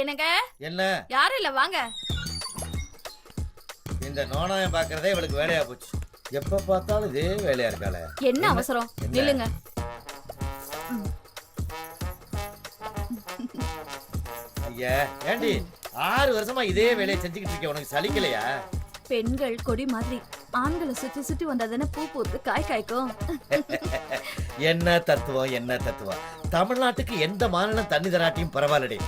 என்னங்க? என்ன? யாரும் இல்ல, வாங்க. இந்த நோனாயம் பாக்குறதே இவளுக்கு வேலையா போச்சு. எப்ப பார்த்தாலும் இதே வேலையா இருக்காளே. என்ன அவசரம்? நில்லுங்க. ஐயா, ஏண்டி 6 வருஷமா இதே வேலையை செஞ்சுக்கிட்டு இருக்க, உனக்கு சலிக்கலையா? பெண்கள் கொடி மாதிரி ஆண்களை சுத்தி சுத்தி வந்தாதானே பூ பூத்து காய் காய்க்கும். என்ன தத்துவம், என்ன தத்துவம். தமிழ்நாட்டுக்கு எந்த மாநிலம் தண்ணி தராட்டியும் பரவாயில்லடி.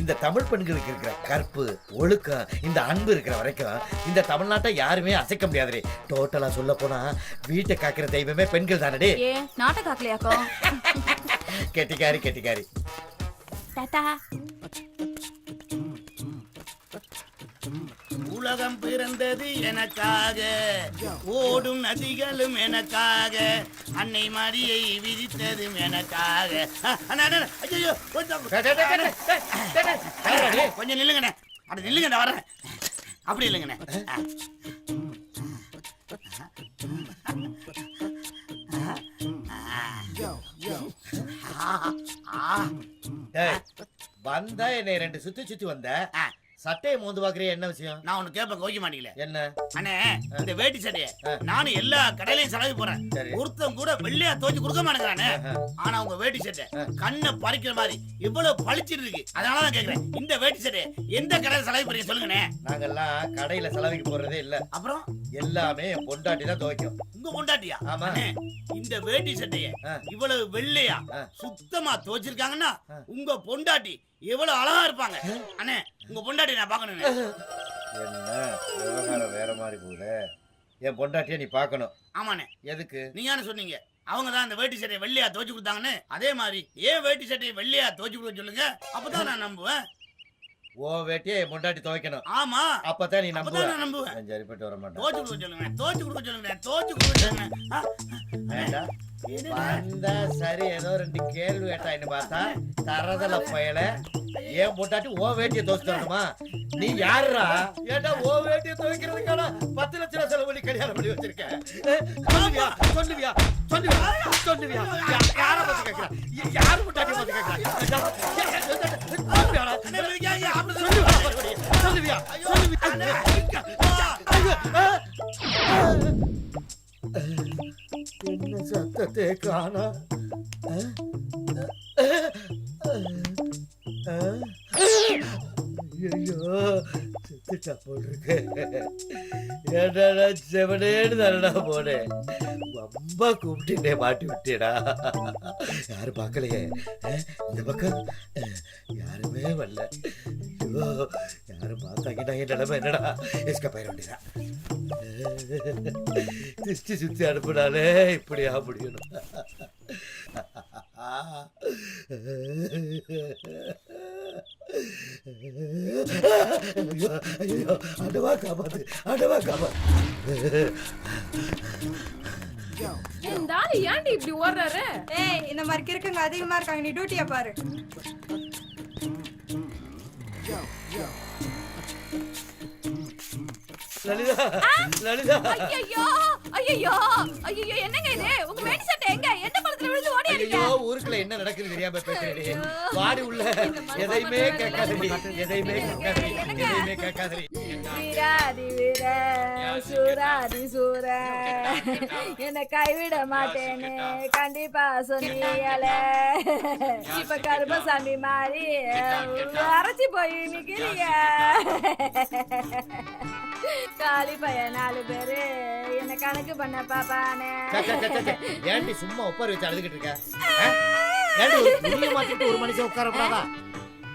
இந்த தமிழ் பெண்களுக்கு இருக்கிற கற்பு, ஒழுக்கம், இந்த அன்பு இருக்கிற வரைக்கும் இந்த தமிழ்நாட்டை யாருமே அசைக்க முடியாதுடி. டோட்டலா சொல்ல போனா வீட்டை காக்கிற தெய்வமே பெண்கள் தானடி. ஏன் நாட்டை காக்கலையாக்கும்? கெட்டிக்காரி கெட்டிக்காரி. டாடா. உலகம் பிறந்தது எனக்காக, ஓடும் நதிகளும் எனக்காக, அன்னை மரியை விதித்ததும் எனக்காக. ஐயோ, கொஞ்சம் நில்லுங்கண்ணே. அப்படி நில்லுங்கண்ணே, வரேன். அப்படி இல்லைங்கண்ணே. வந்தா என்னை 2 சுத்தி சுத்தி வந்த சட்டையை மோந்து பாக்குறிய, என்ன விஷயம்? நான் ஒண்ணு கேட்பேன், கோவிக்க மாட்டீங்களே. என்ன? அண்ணே, இந்த வேட்டி சட்டைய நானும் எல்லா கடையிலையும் செலவு போறேன். ஒருத்தன் கூட வெள்ளையா துவைச்சு கொடுக்க மாட்டேங்கிறானே. ஆனா உங்க வேட்டி சட்டை கண்ணை பறிக்கிற மாதிரி இவ்வளவு பளிச்சிட்டு இருக்கு. அதனாலதான் கேக்குறேன், இந்த வேட்டி சட்டைய எந்த கடையில செலவு போறீங்க சொல்லுங்கண்ணே. நாங்கெல்லாம் கடையில செலவுக்கு போறதே இல்ல. அப்புறம் எல்லாமே என் பொண்டாட்டி தான் துவைக்கும். உங்க பொண்டாட்டியா? ஆமா. இந்த வேட்டி சட்டைய இவ்வளவு வெள்ளையா சுத்தமா துவைச்சிருக்காங்கன்னா உங்க பொண்டாட்டி எவ்வளவு அழகா இருப்பாங்க. அண்ணே, உங்க பொண்டாட்டி நான் பாக்கணும். என்ன விவகாரம் வேற மாதிரி போகுது? என் பொண்டாட்டிய நீ பாக்கணும். ஆமாண்ணே. எதுக்கு? நீங்க சொன்னீங்க அவங்க தான் அந்த வேட்டி சட்டையை வெள்ளையா துவைச்சு கொடுத்தாங்கன்னு. அதே மாதிரி ஏன் வேட்டி சட்டையை வெள்ளையா துவைச்சு கொடுக்க சொல்லுங்க, அப்பதான் நான் நம்புவேன். ஓ வேட்டியை என் பொண்டாட்டி துவைக்கணும். ஆமா, அப்பதான் நீ நம்புவேன். நான் நம்புவேன். சரிப்பட்டு வர மாட்டேன். துவைச்சு கொடுக்க சொல்லுங்க, துவைச்சு கொடுக்க சொல்லுங்க, துவைச்சு கொடுக்க சொல்லுங்க. வந்தா சரி, ஏதோ 2 கேள்வி கேட்டாயின்னு பார்த்தா தரதல பயல. ஏன் பொண்டாட்டி ஓ வேட்டியை துவைச்சு தரணுமா? நீ யாருடா? ஏண்டா ஓ வேட்டியை துவைக்கிறதுக்கான 10 லட்சம் ரூபாய் செலவு பண்ணி கல்யாணம் பண்ணி வச்சிருக்க? சொல்லுவியா சொல்லுவியா சொல்லுவியா சொல்லுவியா? யார பத்தி கேட்கிறா? யாரு பொண்டாட்டி பத்தி கேட்கிறா? சொல்லுவியா என்ன சத்தத்தை காணா? ஐயோ, செத்துட்டா போட்டிருக்கு. ஏடா செவனேன்னு தானடா போனேன். ரொம்ப கூப்பிட்டுட்டே மாட்டி விட்டேடா. யாரும் பார்க்கலையே. இந்த பக்கம் யாருமே வரல. ஐயோ, யாரும் பார்த்தாங்கன்னா என் நிலைமை என்னடா? எஸ்கா பயிர வேண்டியதா. திருஷ்டி சுத்தி அனுப்புனாலே இப்படியா முடியணும்? ஐயோ, அடவா காப்பாத்து, அடவா காப்பாத்து. ஏன்டி இப்படி ஓடுறாரு? ஏய், இந்த மாதிரி கிறுக்குங்க அதிகமா இருக்காங்க, நீ டியூட்டியா பாரு. லலிதா, லலிதா. ஐயோ ஐயோ ஐயோ, என்னங்க இது? உங்க வேட்டி சட்டை எங்க? எந்த பழத்துல விழுந்து ஓடியாரீங்க? ஐயோ, ஊருக்குள்ள என்ன நடக்குது தெரியாம பேசுறேடி. வாடி உள்ள. எதையுமே கேட்காதடி, எதையுமே கேட்காதடி, எதையுமே கேட்காதடி. வீராதி வீர சூராதி சூர, என்ன கைவிட மாட்டேன்னு கண்டிப்பா சொன்னீங்களே. இப்ப கருப்பசாமி மாறி அரைச்சி போய் நிக்கிறீங்க. காலி பையன் 4 பேரு என்ன கணக்கு பண்ண பாப்பானே. ஏன்டி சும்மா உட்கார வச்சு அழுதுகிட்டு இருக்க? ஏன்டி துணியை மாத்திட்டு ஒரு மனுஷன் உட்கார கூடாதா?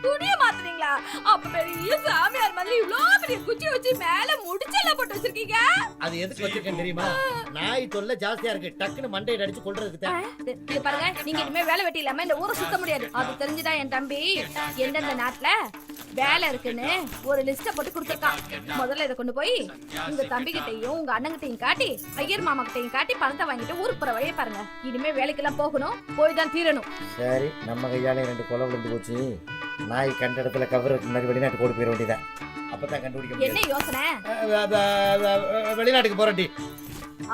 துணியை மாத்துறீங்களா? அப்ப பெரிய சாமியார் மாதிரி இவ்ளோ பெரிய குச்சி வச்சு மேல முடிச்செல்லாம் போட்டு வச்சிருக்கீங்க. அது எதுக்கு வச்சிருக்கேன் தெரியுமா? நாய் தொல்லை ஜாஸ்தியா இருக்கு, டக்குன்னு மண்டையை அடிச்சு கொல்றதுக்கு தான். இது பாருங்க, நீங்க இனிமே வேலை வெட்டி இல்லாம இந்த ஊரை சுத்த முடியாது. அது தெரிஞ்சுதான் என் தம்பி எந்தெந்த நாட்டுல வேலை இருக்குன்னு ஒரு லிஸ்ட போட்டு கொடுத்துருக்கான். முதல்ல இதை கொண்டு போய் உங்க தம்பி கிட்டையும் உங்க அண்ணங்கிட்டையும் காட்டி, ஐயர் மாமா கிட்டையும் காட்டி பணத்தை வாங்கிட்டு ஊருக்கு போற வழியை பாருங்க. இனிமே வேலைக்கெல்லாம் போகணும், போய் தான் தீரணும். சரி, நம்ம கையாலே 2 கொலை விழுந்து போச்சு. நாய் கண்ட இடத்துல கவருக்கு முன்னாடி வெளிநாட்டு போட்டு போயிட வேண்டியதான். அப்பதான் கண்டுபிடிக்க என்ன யோசனை? வெளிநாட்டுக்கு போறேன்டி.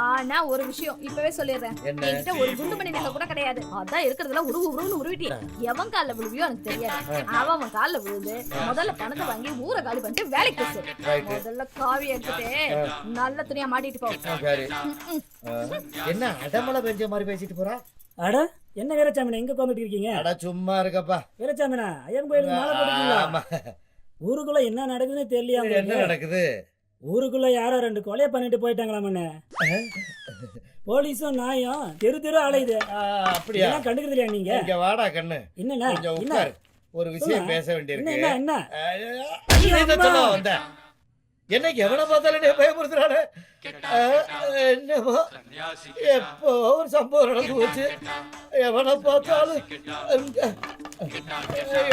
ஆனா ஒரு விஷயம் இப்பவே சொல்லிடுறேன், என்ன? என்கிட்ட ஒரு குண்டு மணி நகை கூட கிடையாது. அதான் இருக்கிறதுல உருவுன்னு உருவிட்டி எவன் கால்ல விழுவியோ எனக்கு தெரியாது. அவன் கால்ல விழுந்து முதல்ல பணத்தை வாங்கி ஊரை காலி பண்ணிட்டு வேலைக்கு பேசு. Right. முதல்ல காவி எடுத்துட்டு நல்ல துணியா மாட்டிட்டு போ. சரி. என்ன அடமலை பெஞ்ச மாதிரி பேசிட்டு போறா? அட என்ன வீரச்சாமினா எங்க உட்காந்துட்டு இருக்கீங்க? அட சும்மா இருக்கப்பா. வீரச்சாமினா ஐயன் கோயிலுக்கு மாலை போட்டுருக்கீங்களா? ஆமா. ஊருக்குள்ள என்ன நடக்குதுன்னு தெரியலையா என்ன உங்களுக்கு? நடக்குது? ஊருக்குள்ள யாரோ 2 கொலையை பண்ணிட்டு போயிட்டாங்களாமண்ணே. போலீஸும் நாயும் தெரு தெரு அலையுது. அப்படியா? என்ன கண்டுக்கிறது இல்லையா நீங்க? இங்க வாடா கண்ணு. என்னண்ணா கொஞ்சம் என்ன உட்கார். ஒரு விஷயம் பேச என்ன வேண்டியிருக்கு. என்ன என்ன இதை சொல்ல வந்தேன். என்ன எவனை பார்த்தாலும் நீ பயமுறுத்துறானே. என்னமோ எப்போ ஒரு சம்பவம் நடந்து போச்சு. எவனை பார்த்தாலும்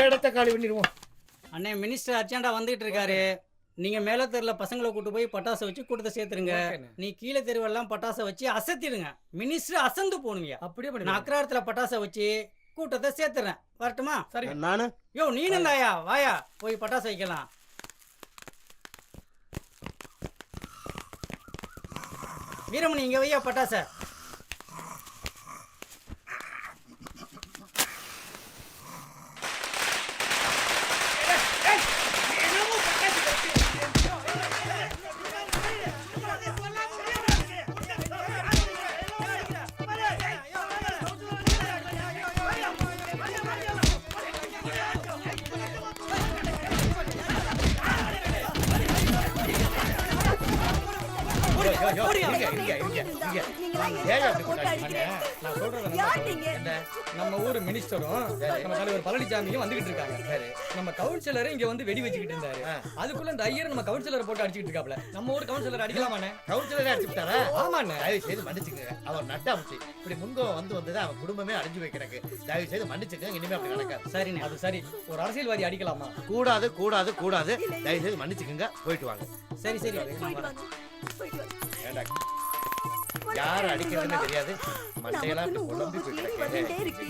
இடத்த காலி பண்ணிடுவோம். அண்ணே மினிஸ்டர் அர்ஜென்டா வந்துட்டு இருக்காரு. நீங்க மேல தெருல பசங்களை கூட்டு போய் பட்டாசை வச்சு கூட்டத்தை சேர்த்துருங்க. நீ கீழே தெருவெல்லாம் பட்டாசை வச்சு அசத்திடுங்க. மினிஸ்டர் அசந்து போனுங்க. அப்படியே நான் அக்ராரத்துல பட்டாசை வச்சு கூட்டத்தை சேர்த்துறேன். வரட்டுமா? சரி. நானு யோ நீனும் தாயா வாயா போய் பட்டாசை வைக்கலாம். வீரமணி இங்க வையா பட்டாசை. நம்ம ஊர் மினிஸ்டரும் நம்ம தலைவர் பழனிசாமியும் வந்துகிட்டு இருக்காங்க. நம்ம கவுன்சிலர் இங்க வந்து வெடி வச்சுக்கிட்டு இருந்தாரு. அதுக்குள்ள இந்த ஐயர் நம்ம கவுன்சிலரை போட்டு அடிச்சுக்கிட்டு இருக்காப்ல. நம்ம ஊர் கவுன்சிலர் அடிக்கலாமாண்ணே? கவுன்சிலரே அடிச்சுட்டாரா? ஆமாண்ணே. தயவு செய்து மன்னிச்சுங்க. அவர் நட்டாமுச்சு இப்படி முன்கோவம் வந்து அவன் குடும்பமே அழிஞ்சு வைக்கிறக்கு. தயவு செய்து மன்னிச்சுங்க. இனிமே அப்படி நடக்காது. சரிண்ணே. அது சரி. ஒரு அரசியல்வாதி அடிக்கலாமா? கூடாது கூடாது கூடாது. தயவு செய்து மன்னிச்சுக்கங்க. போயிட்டு வாங்க. சரி சரி. ஏண்டா, யார் அடிக்கிறதுன்னு தெரியாது. மண்டையெல்லாம் அப்படி குழம்பி வந்துட்டே இருக்கு.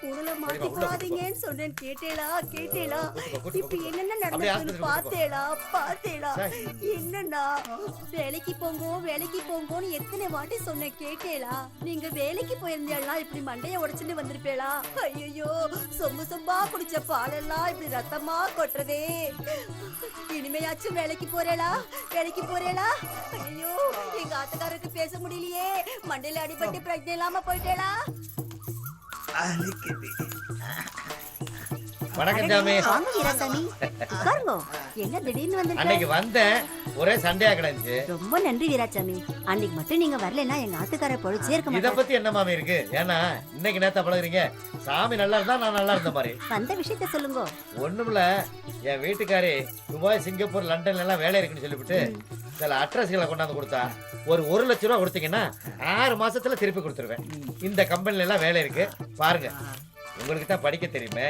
உங்களை மாத்திக்காதீங்கன்னு சொன்னேன். கேட்டேளா கேட்டேளா? இப்ப என்னென்ன நடந்துச்சுன்னு பார்த்தேளா? என்னன்னா வேலைக்கு போங்கோன்னு எத்தனை வாட்டி சொன்னேன். கேட்டேளா? நீங்க வேலைக்கு போயிருந்தா இப்படி மண்டைய உடைச்சுட்டு வந்திருப்பேளா? ஐயோ சொம்பா குடிச்ச பாலெல்லாம் இப்படி ரத்தமா கொட்டுறதே. இனிமையாச்சும் வேலைக்கு போறேளா? ஐயோ எங்க ஆத்துக்காரருக்கு பேச முடியலையே. மண்டையில அடிபட்டு பிரச்சனை இல்லாம போயிட்டேளா? வணக்கம் சாமி. வாங்க வீராசாமி, உட்காருங்க. என்ன திடீர்னு வந்திருக்க? அன்னைக்கு வந்தேன், ஒரே சண்டையா கிடந்துச்சு. ரொம்ப நன்றி வீராசாமி. அன்னைக்கு மட்டும் நீங்க வரலன்னா எங்க ஆத்துக்கார பொழிச்சே இருக்க இத மாட்டாரு. பத்தி என்ன மாமி இருக்கு? ஏன்னா இன்னைக்கு நேத்தா பழகுறீங்க. சாமி நல்லா இருந்தா நான் நல்லா இருந்த மாதிரி. வந்த விஷயத்த சொல்லுங்க. ஒண்ணுமில்ல, என் வீட்டுக்காரி துபாய், சிங்கப்பூர், லண்டன்ல எல்லாம் வேலை இருக்குன்னு சொல்லிவிட்டு சில அட்ரஸ்களை கொண்டாந்து கொடுத்தா. ஒரு 1 லட்சம் ரூபா கொடுத்தீங்கன்னா 6 மாசத்துல திருப்பி கொடுத்துருவேன். இந்த கம்பெனில எல்லாம் வேலை இருக்கு பாருங்க. உங்களுக்கு தான் படிக்க தெரியுமே.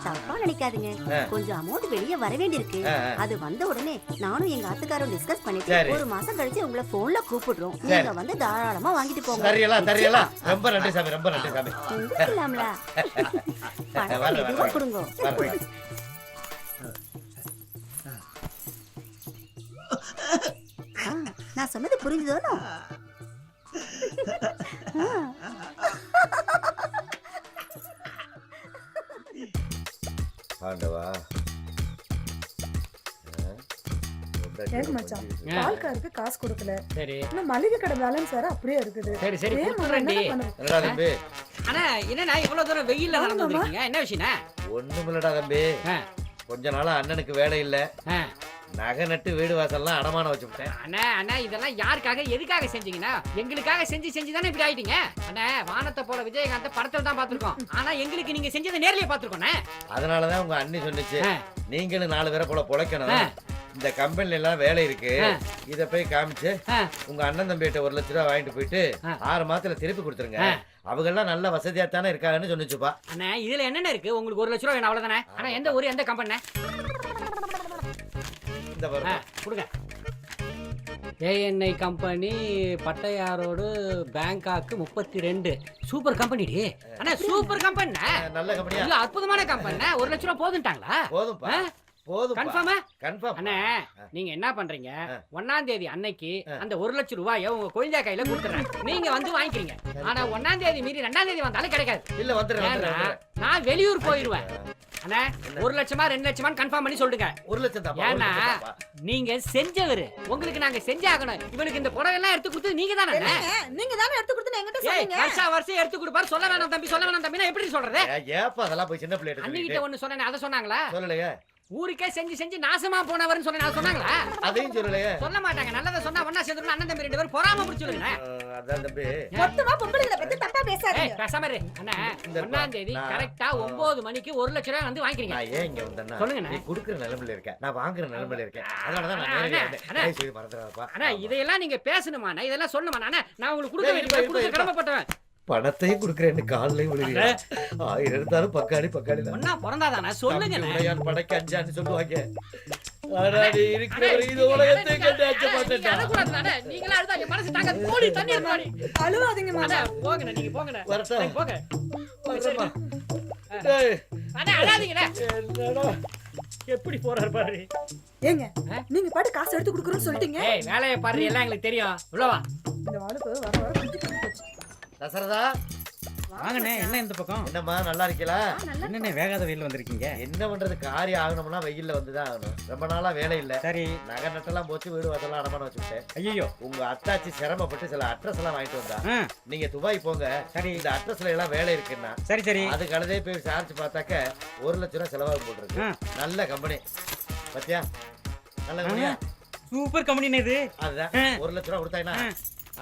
தப்பா நினைக்காதீங்க. கொஞ்சம் அமௌண்ட் வெளியே வர வேண்டியிருக்கு. அது வந்த உடனே நானும் எங்க ஆத்துக்காரும் டிஸ்கஸ் பண்ணிட்டு 1 மாசம் கழிச்சு உங்களை போன்ல கூப்பிடுறோம். நீங்க வந்து தாராளமா வாங்கிட்டு போங்க. தரியலா. ரொம்ப நன்றி சாமி, ரொம்ப நன்றி சாமி. இல்லாமல பணம் எதுவா கொடுங்க. நான் சொன்னது புரிஞ்சுதோ? ஆண்டவா. மச்சான், பால்காருக்கு காசு கொடுக்கல. சரி. இன்னும் மளிகை கடை பேலன்ஸ் வேற அப்படியே இருக்குது. சரி சரி ஏன் கொடுத்துறேன்டி. என்னடா தம்பி? அண்ணா என்னண்ணா இவ்வளவு தூரம் வெயில்ல நடந்து வந்திருக்கீங்க? என்ன விஷயம்ண்ணா? ஒண்ணுமில்லடா தம்பி, கொஞ்ச நாளா அண்ணனுக்கு வேலை இல்ல. நகை நட்டு வீடு வாசல்லாம் அடமானம் வச்சுட்டேன். அண்ணா இதெல்லாம் யாருக்காக எதுக்காக செஞ்சீங்கன்னா? எங்களுக்காக செஞ்சு தானே இப்படி ஆயிட்டீங்க. அண்ணா வானத்தை போல விஜயகாந்த் படத்துல தான் பாத்துருக்கோம். ஆனா எங்களுக்கு நீங்க செஞ்சதை நேர்லயே பாத்துருக்கோம். அதனாலதான் உங்க அண்ணி சொன்னிச்சு, நீங்களும் 4 பேரை போல பொழைக்கணும். இந்த கம்பெனில எல்லாம் வேலை இருக்கு. இத போய் காமிச்சு உங்க அண்ணன் தம்பிகிட்ட 1 லட்சம் ரூபாய் வாங்கிட்டு போயிட்டு 6 மாசத்துல திருப்பி கொடுத்துருங்க. அவங்க எல்லாம் நல்ல வசதியா தானே இருக்காங்கன்னு சொன்னிச்சுப்பா. அண்ணா இதுல என்னென்ன இருக்கு? உங்களுக்கு 1 லட்சம் ரூபாய் வேணும் அவ்வளவுதானே? ஆனா எந்த ஊரு எந்த கம்பெனி? இந்த பாருங்க கொடுங்க. ஏஎன்ஐ கம்பெனி, பட்டையாரோடு, பேங்காக்கு 32. சூப்பர் கம்பெனி டி. அண்ணா சூப்பர் கம்பெனி. நல்ல கம்பெனியா? இல்ல அற்புதமான கம்பெனி. 1 லட்சம் ரூபாய் போதுட்டாங்களா? போதும்பா போதும் கன்ஃபார்மா கன்ஃபார்ம் அண்ணே நீங்க என்ன பண்றீங்க 1ஆம் தேதி அன்னைக்கு அந்த 1 லட்சம் ரூபாயை உங்க கொழுந்தா கையில கொடுத்துறேன். நீங்க வந்து வாங்கிக்கிறீங்க. ஆனா 1ஆம் தேதி மீறி 2ஆம் தேதி வந்தாலும் கிடைக்காது. இல்ல வந்துடுறேன். நான் வெளியூர் போயிருவேன். அண்ணா 1 லட்சமா 2 லட்சமா கன்ஃபார்ம் பண்ணி சொல்லுங்க. 1 லட்சம் தான். ஏன்னா நீங்க செஞ்சவரு, உங்களுக்கு நாங்க செஞ்சாகணும். இவனுக்கு இந்த புடவை எல்லாம் எடுத்து கொடுத்து நீங்க தானே. நீங்க தானே எடுத்து கொடுத்து என்கிட்ட சொன்னீங்க. வருஷம் எடுத்து கொடுப்பாரு. சொல்ல வேணாம் தம்பி, சொல்ல வேணாம் தம்பினா எப்படி சொல்றது? ஏப்பா அதெல்லாம் போய் சின்ன பிள்ளை எடுத்து அன்னிக்கிட்ட ஒண்ணு சொன்னேன், அதை சொன்னாங்களா? சொல்லலையே. ஊருக்கே செஞ்சு நாசமா போனவர்னு சொன்னாங்களா? அதையும் சொல்லலையே. சொல்ல மாட்டாங்க. நல்லதை சொன்னா ஒண்ணா சேர்ந்து அண்ணன் தம்பி 2 பேரும் பொறாம முடிச்சுடுங்க. அதான் தம்பி. மொத்தமா பொம்பளைகளை பத்தி தப்பா பேசாதீங்க. பேசாம இரு. அண்ணா 1ஆம் தேதி கரெக்ட்டா 9 மணிக்கு 1 லட்சம் ரூபாய் வந்து வாங்கிக்கிறீங்க. நான் ஏன் இங்க வந்தேன்னா சொல்லுங்க. நீ குடுக்குற நிலைமையில இருக்க, நான் வாங்குற நிலைமையில இருக்கேன். அதனால தான் நான் நேரா வந்தேன். செய்து மறந்துறாதப்பா. அண்ணா இதெல்லாம் நீங்க பேசணுமா? இதெல்லாம் சொல்லணுமா? அண்ணா நான் உங்களுக்கு கொடுக்க வேண்டிய கொடுக்க கடமைப்பட்டவன். பணத்தையும் குடுக்குறேன்னு காலையும் விழுகிறேன். 1000 இருந்தாலும் பக்காளி தான். ஒண்ணா பிறந்தாதானே சொல்லுங்க. உடையான் படைக்கு அஞ்சான்னு சொல்லுவாங்க. ஆனா நீ இருக்கிறவரை இது உலகத்தை கண்டு அச்ச மாட்டேன்டா. அழக்கூடாதுண்ணே. நீங்களா அழுதா என் மனசு தாங்க. போடி தண்ணி எடுப்பாடி. அழுவாதீங்க மாமா. போங்கண்ணே, நீங்க போங்கண்ணே. வரட்டா. போங்க. வரமா. டேய் அண்ணா அழாதீங்கண்ணே. என்னடா எப்படி போறாரு பாரு. ஏங்க நீங்க பாட்டு காசு எடுத்து கொடுக்குறேன்னு சொல்லிட்டீங்க. ஏய் வேலைய பாரு, எல்லாம் எங்களுக்கு தெரியும். உள்ள வா. இந்த ஆளுக்கு வர கொஞ்சம் போச்சு. தசரதா வாங்கண்ணே. என்ன இந்த பக்கம்? என்னம்மா நல்லா இருக்கீங்களா? என்னண்ணே வேகாத வெயில்ல வந்திருக்கீங்க? என்ன பண்றது, காரியம் ஆகணும்னா வெயில்ல வந்துதான் ஆகணும். ரொம்ப நாளா வேலை இல்ல. சரி. நகை நட்டெல்லாம் போச்சு, வீடு வாசல்லாம் அடமான வச்சுட்டேன். ஐயோ, உங்க அத்தாச்சி சிரமப்பட்டு சில அட்ரஸ் எல்லாம் வாங்கிட்டு வந்தா. நீங்க துபாய் போங்க. சரி, இந்த அட்ரஸ்ல எல்லாம் வேலை இருக்குன்னா. சரி சரி. அதுக்கு அழுதே போய் விசாரிச்சு பார்த்தாக்க 1 லட்சம் ரூபாய் செலவாக போட்டுருக்கு. நல்ல கம்பெனி பத்தியா? நல்ல கம்பெனியா? சூப்பர் கம்பெனி இது. அதுதான் 1 லட்சம் ரூபாய் கொடுத்தாங்கன்னா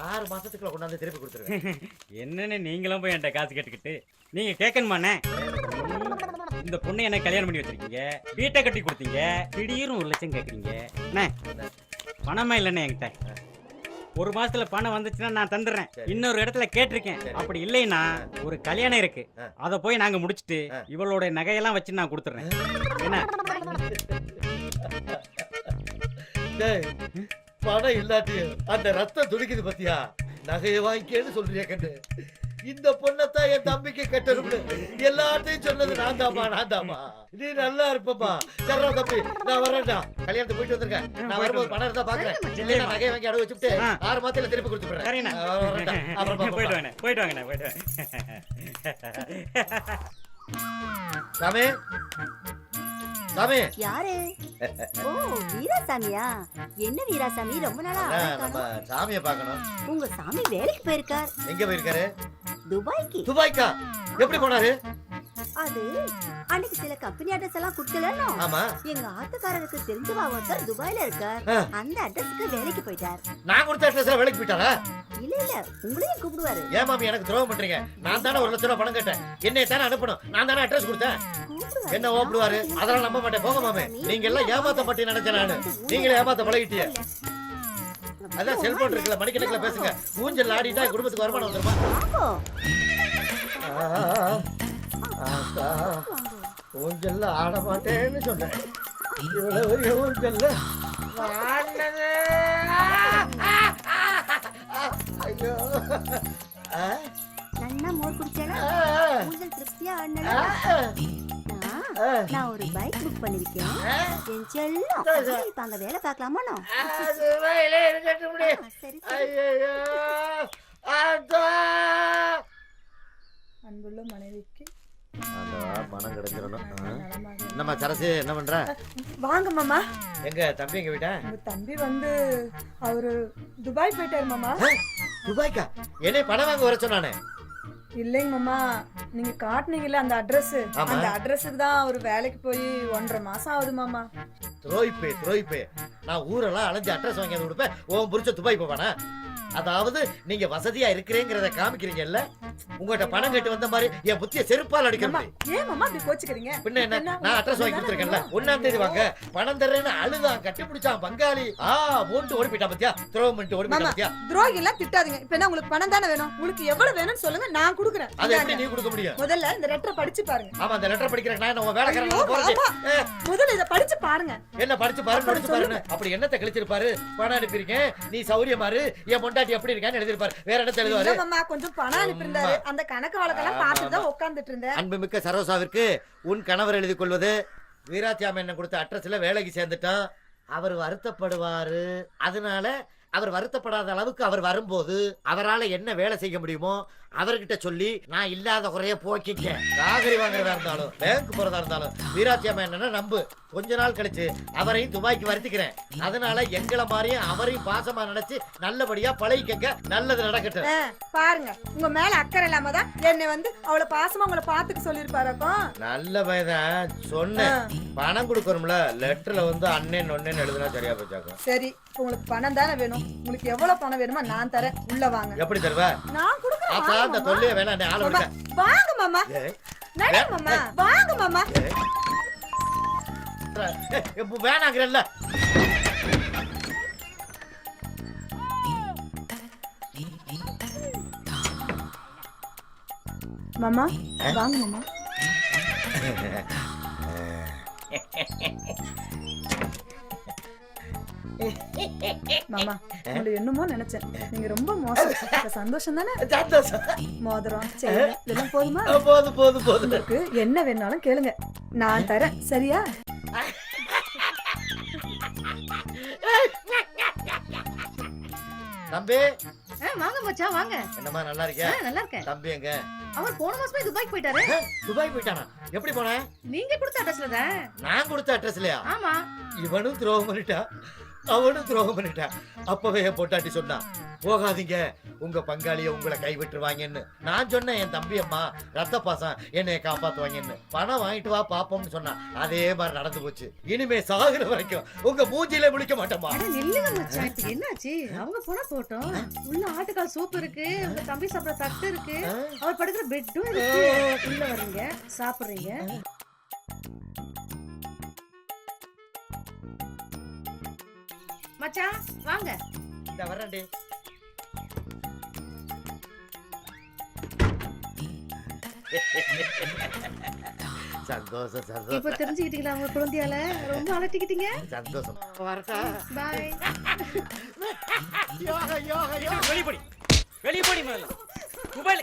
6 மாசத்துக்குள்ள கொண்டாந்து திருப்பி கொடுத்துருவேன். என்னன்னு நீங்களும் போய் என்கிட்ட காசு கேட்டுக்கிட்டு நீங்க கேட்கணுமாண்ணே? இந்த பொண்ணு என்ன கல்யாணம் பண்ணி வச்சிருக்கீங்க, வீட்டை கட்டி கொடுத்தீங்க, திடீர்னு 1 லட்சம் கேட்குறீங்க. அண்ணே பணமா இல்லைண்ணே என்கிட்ட. 1 மாசத்துல பணம் வந்துச்சுன்னா நான் தந்துடுறேன். இன்னொரு இடத்துல கேட்டிருக்கேன். அப்படி இல்லைன்னா ஒரு கல்யாணம் இருக்கு, அதை போய் நாங்க முடிச்சுட்டு இவளோட நகையெல்லாம் வச்சு நான் கொடுத்துட்றேன். என்ன பணம் இல்லாட்டியும் அந்த ரத்தம் துடிக்குது பத்தியா? நகையை வாங்கிக்கேன்னு சொல்றியா கண்டு? இந்த பொண்ணத்தான் என் தம்பிக்கு கட்டணும்னு எல்லாத்தையும் சொன்னது நான் தாமா. நீ நல்லா இருப்பப்பா. சரிடா தம்பி, நான் வரேன்டா. கல்யாணத்துக்கு போயிட்டு வந்திருக்கேன். நான் வரும்போது பணம் இருந்தா பாக்குறேன். நகையை வாங்கி அடவு வச்சுட்டு 6 மாசத்துல திருப்பி கொடுத்துறேன். போயிட்டு வாங்க. சாமி சாமி. யாரு? ஓ வீராசாமியா? என்ன வீராசாமி ரொம்ப நாளா நம்ம சாமியை பார்க்கணும். உங்க சாமி வேலைக்கு போயிருக்கார். எங்க போயிருக்காரு? துபாய்க்கு. துபாய்க்கா? எப்படி போனாரு? அது அன்னைக்கு சில கம்பெனி அட்ரஸ் எல்லாம் கொடுக்கலன்னு. ஆமா. எங்க ஆத்துக்காரருக்கு தெரிஞ்சவா ஒருத்தர் துபாயில இருக்கார். அந்த அட்ரஸ்க்கு வேலைக்கு போயிட்டார். நான் கொடுத்த அட்ரஸ்ல வேலைக்கு போயிட்டாரா? இல்ல உங்களையும் கூப்பிடுவாரு. ஏன் மாமி எனக்கு துரோகம் பண்றீங்க? நான் தானே 1 லட்சம் ரூபாய் பணம் கேட்டேன். என்னைய தானே அனுப்பணும். நான் தானே அட்ரஸ் கொடுத்தேன். என்ன ஓப்பிடுவாரு? அதெல்லாம் நம்ப மாட்டேன். போங்க மாமி. நீங்க எல்லாம் ஏமாத்த மாட்டேன்னு நினைச்சேன் நானு. நீங்களே ஏமாத்த பழகிட்டீங்க. அதான் செல்போன் இருக்குல்ல, மணிக்கணக்கில் பேசுங்க. ஊஞ்சல் ஆடிட்டா குடும்பத்துக்கு வருமானம் வந்துருமா? ஊஞ்சல்ல ஆட மாட்டேன்னு சொன்னேன். இவ்வளவு ஊஞ்சல்ல ஐயோ. நன்னா மோர் குடிச்சேனா? ஊஞ்சல் திருப்தியா ஆடனா? நான் ஒரு பைக் புக் பண்ணிருக்கேன். என் செல்லம் இப்ப அங்க வேலை பார்க்கலாமா? அன்புள்ள மனைவிக்கு மனம் கிடைச்சிடணும். என்னம்மா சரசு, என்ன பண்ற? வாங்க மாமா. எங்க தம்பி எங்க வீட்டா? உங்க தம்பி வந்து அவரு துபாய் போயிட்டாரு மாமா. துபாய்க்கா? என்னை பணம் வாங்க வர சொன்னானே. இல்லைங்க மாமா, நீங்க காட்டுனீங்கல்ல அந்த அட்ரஸ், அந்த அட்ரஸுக்கு தான் அவர் வேலைக்கு போய் 1.5 மாசம் ஆகுது மாமா. துரோயிப்பே. நான் ஊரெல்லாம் அலைஞ்சு அட்ரஸ் வாங்கி கொடுப்பேன். உன் புரிச்ச துபாய் போவானா? அதாவது நீங்க வசதியா இருக்கிறேங்கிறத காமிக்கிறீங்கல்ல. உங்ககிட்ட பணம் கேட்டு வந்த மாதிரி என் புத்திய செருப்பால் அடிக்கணும். ஏன் மாமா இப்படி கோச்சுக்கிறீங்க? பின்ன என்ன, நான் அட்ரஸ் வாங்கி கொடுத்துருக்கேன்ல. 1ஆம் தேதி வாங்க பணம் தர்றேன்னு அழுதான், கட்டி பிடிச்சான் பங்காளி. மூண்டு ஓடி போயிட்டா பத்தியா? துரோகம் பண்ணிட்டு ஓடி போயிட்டா பத்தியா? துரோகி எல்லாம் திட்டாதீங்க. இப்ப என்ன உங்களுக்கு பணம் தானே வேணும்? உங்களுக்கு எவ்வளவு வேணும்னு சொல்லுங்க, நான் கொடுக்குறேன். அதை எப்படி நீ கொடுக்க முடியும்? முதல்ல இந்த லெட்டரை படிச்சு பாருங்க. ஆமா, அந்த லெட்டர் படிக்கிறேன். நான் உங்க வேலைக்காரங்க போறேன். முதல்ல இத படிச்சு பாருங்க. என்ன படிச்சு பாருன்னு அப்படி என்னத்தை கழிச்சிருப்பாரு? பணம் அனுப்பியிருக்கேன், நீ சௌரியமாரு, என் பொண்டாட்டி எப்படி இருக்கான்னு எழுதிருப்பாரு. வேற என்ன எழுதுவாரு? மாமா கொஞ்சம் பணம் அனுப்பியிருந்தாரு. அந்த கணக்கு வழக்கெல்லாம் பார்த்துட்டு தான் உட்கார்ந்துட்டு இருந்தேன். அன்புமிக்க சரோசாவிற்கு உன் கணவர் எழுதி கொள்வது வீராத்தியாம என்ன கொடுத்த அட்ரஸ்ல வேலைக்கு சேர்ந்துட்டான். அவர் வருத்தப்படுவாரு. அதனால அவர் வருத்தப்படாத அளவுக்கு அவர் வரும்போது அவரால என்ன வேலை செய்ய முடியுமோ அவர்கிட்ட சொல்லி நான் இல்லாத குறைய போக்கிக்க. காகரி வாங்குறதா இருந்தாலும் பேங்க் போறதா இருந்தாலும் வீராத்தியாம என்னன்னா நம்பு. கொஞ்ச நாள் கழிச்சு அவரையும் துபாய்க்கு வருத்திக்கிறேன். அதனால எங்களை மாதிரியும் அவரையும் பாசமா நினைச்சு நல்லபடியா பழகிக்கங்க. நல்லது நடக்கட்டும். பாருங்க, உங்க மேல அக்கறை இல்லாம தான் என்னை வந்து அவளை பாசமா உங்களை பாத்துக்க சொல்லிருப்பாருக்கும். நல்ல பையன் சொன்னேன். பணம் கொடுக்கணும்ல, லெட்டர்ல வந்து அண்ணன் ஒன்னேன்னு எழுதுனா சரியா போச்சாக்கும். சரி, உங்களுக்கு பணம் தானே வேணும். உங்களுக்கு எவ்வளவு பணம் வேணுமோ நான் தரேன். உள்ள வாங்க. எப்படி தருவ? நான் கொடுக்குறேன். அப்ப அந்த தொல்லைய வேணாம், ஆள விடுங்க. வாங்க மாமா. நட மாமா. வாங்க மாமா. வேணாங்கிறல்ல. மாமா வாங்க மாமா. மாமா, உங்களை என்னமோ நினைச்சேன். நீங்க ரொம்ப மோசம். சந்தோஷம் தானே? மோதிரம் செயின் இதெல்லாம் போதுமா? போதும் போதும் போதும். உங்களுக்கு என்ன வேணாலும் கேளுங்க, நான் தரேன். சரியா? தம்பி வாங்க மச்சான் வாங்க. என்னம்மா நல்லா இருக்கியா? நல்லா இருக்கேன். தம்பி எங்க? அவர் போன மாசமே துபாய்க்கு போயிட்டாரு. துபாய் போயிட்டானா? எப்படி போன? நீங்க கொடுத்த அட்ரஸ்ல தான். நான் கொடுத்த அட்ரஸ்லயா? ஆமா. இவனும் துரோகம் பண்ணிட்டா, அவனும் துரோகம் பண்ணிட்டா. அப்பவே என் பொட்டாட்டி சொன்னா போகாதீங்க, உங்க பங்காளிய உங்களை கைவிட்டுருவாங்கன்னு. நான் சொன்னேன் என் தம்பி அம்மா ரத்த பாசம் என்னைய காப்பாத்துவாங்கன்னு. பணம் வாங்கிட்டு வா பாப்போம்னு சொன்னா. அதே மாதிரி நடந்து போச்சு. இனிமே சாகுற வரைக்கும் உங்க மூஞ்சிலே முடிக்க மாட்டோமா. நில்லுங்க மச்சான், இப்ப என்னாச்சு? அவங்க போனா போட்டோம். உள்ள ஆட்டுக்கால் சூப் இருக்கு, உங்க தம்பி சாப்பிட தட்டு இருக்கு, அவர் படுக்கிற பெட்டும் இருக்கு. உள்ள வரீங்க, சாப்பிடுறீங்க. மச்சான் வாங்க. இந்த வரேன்டி. சந்தோஷம் சந்தோஷம். இப்ப தெரிஞ்சுக்கிட்டீங்களா உங்க குழந்தையால? ரொம்ப அலட்டிக்கிட்டீங்க. சந்தோஷம். வரட்டா? பாய். யோகா யோகா யோகா. வெளிப்படி வெளிப்படி முதல்ல. மொபைல்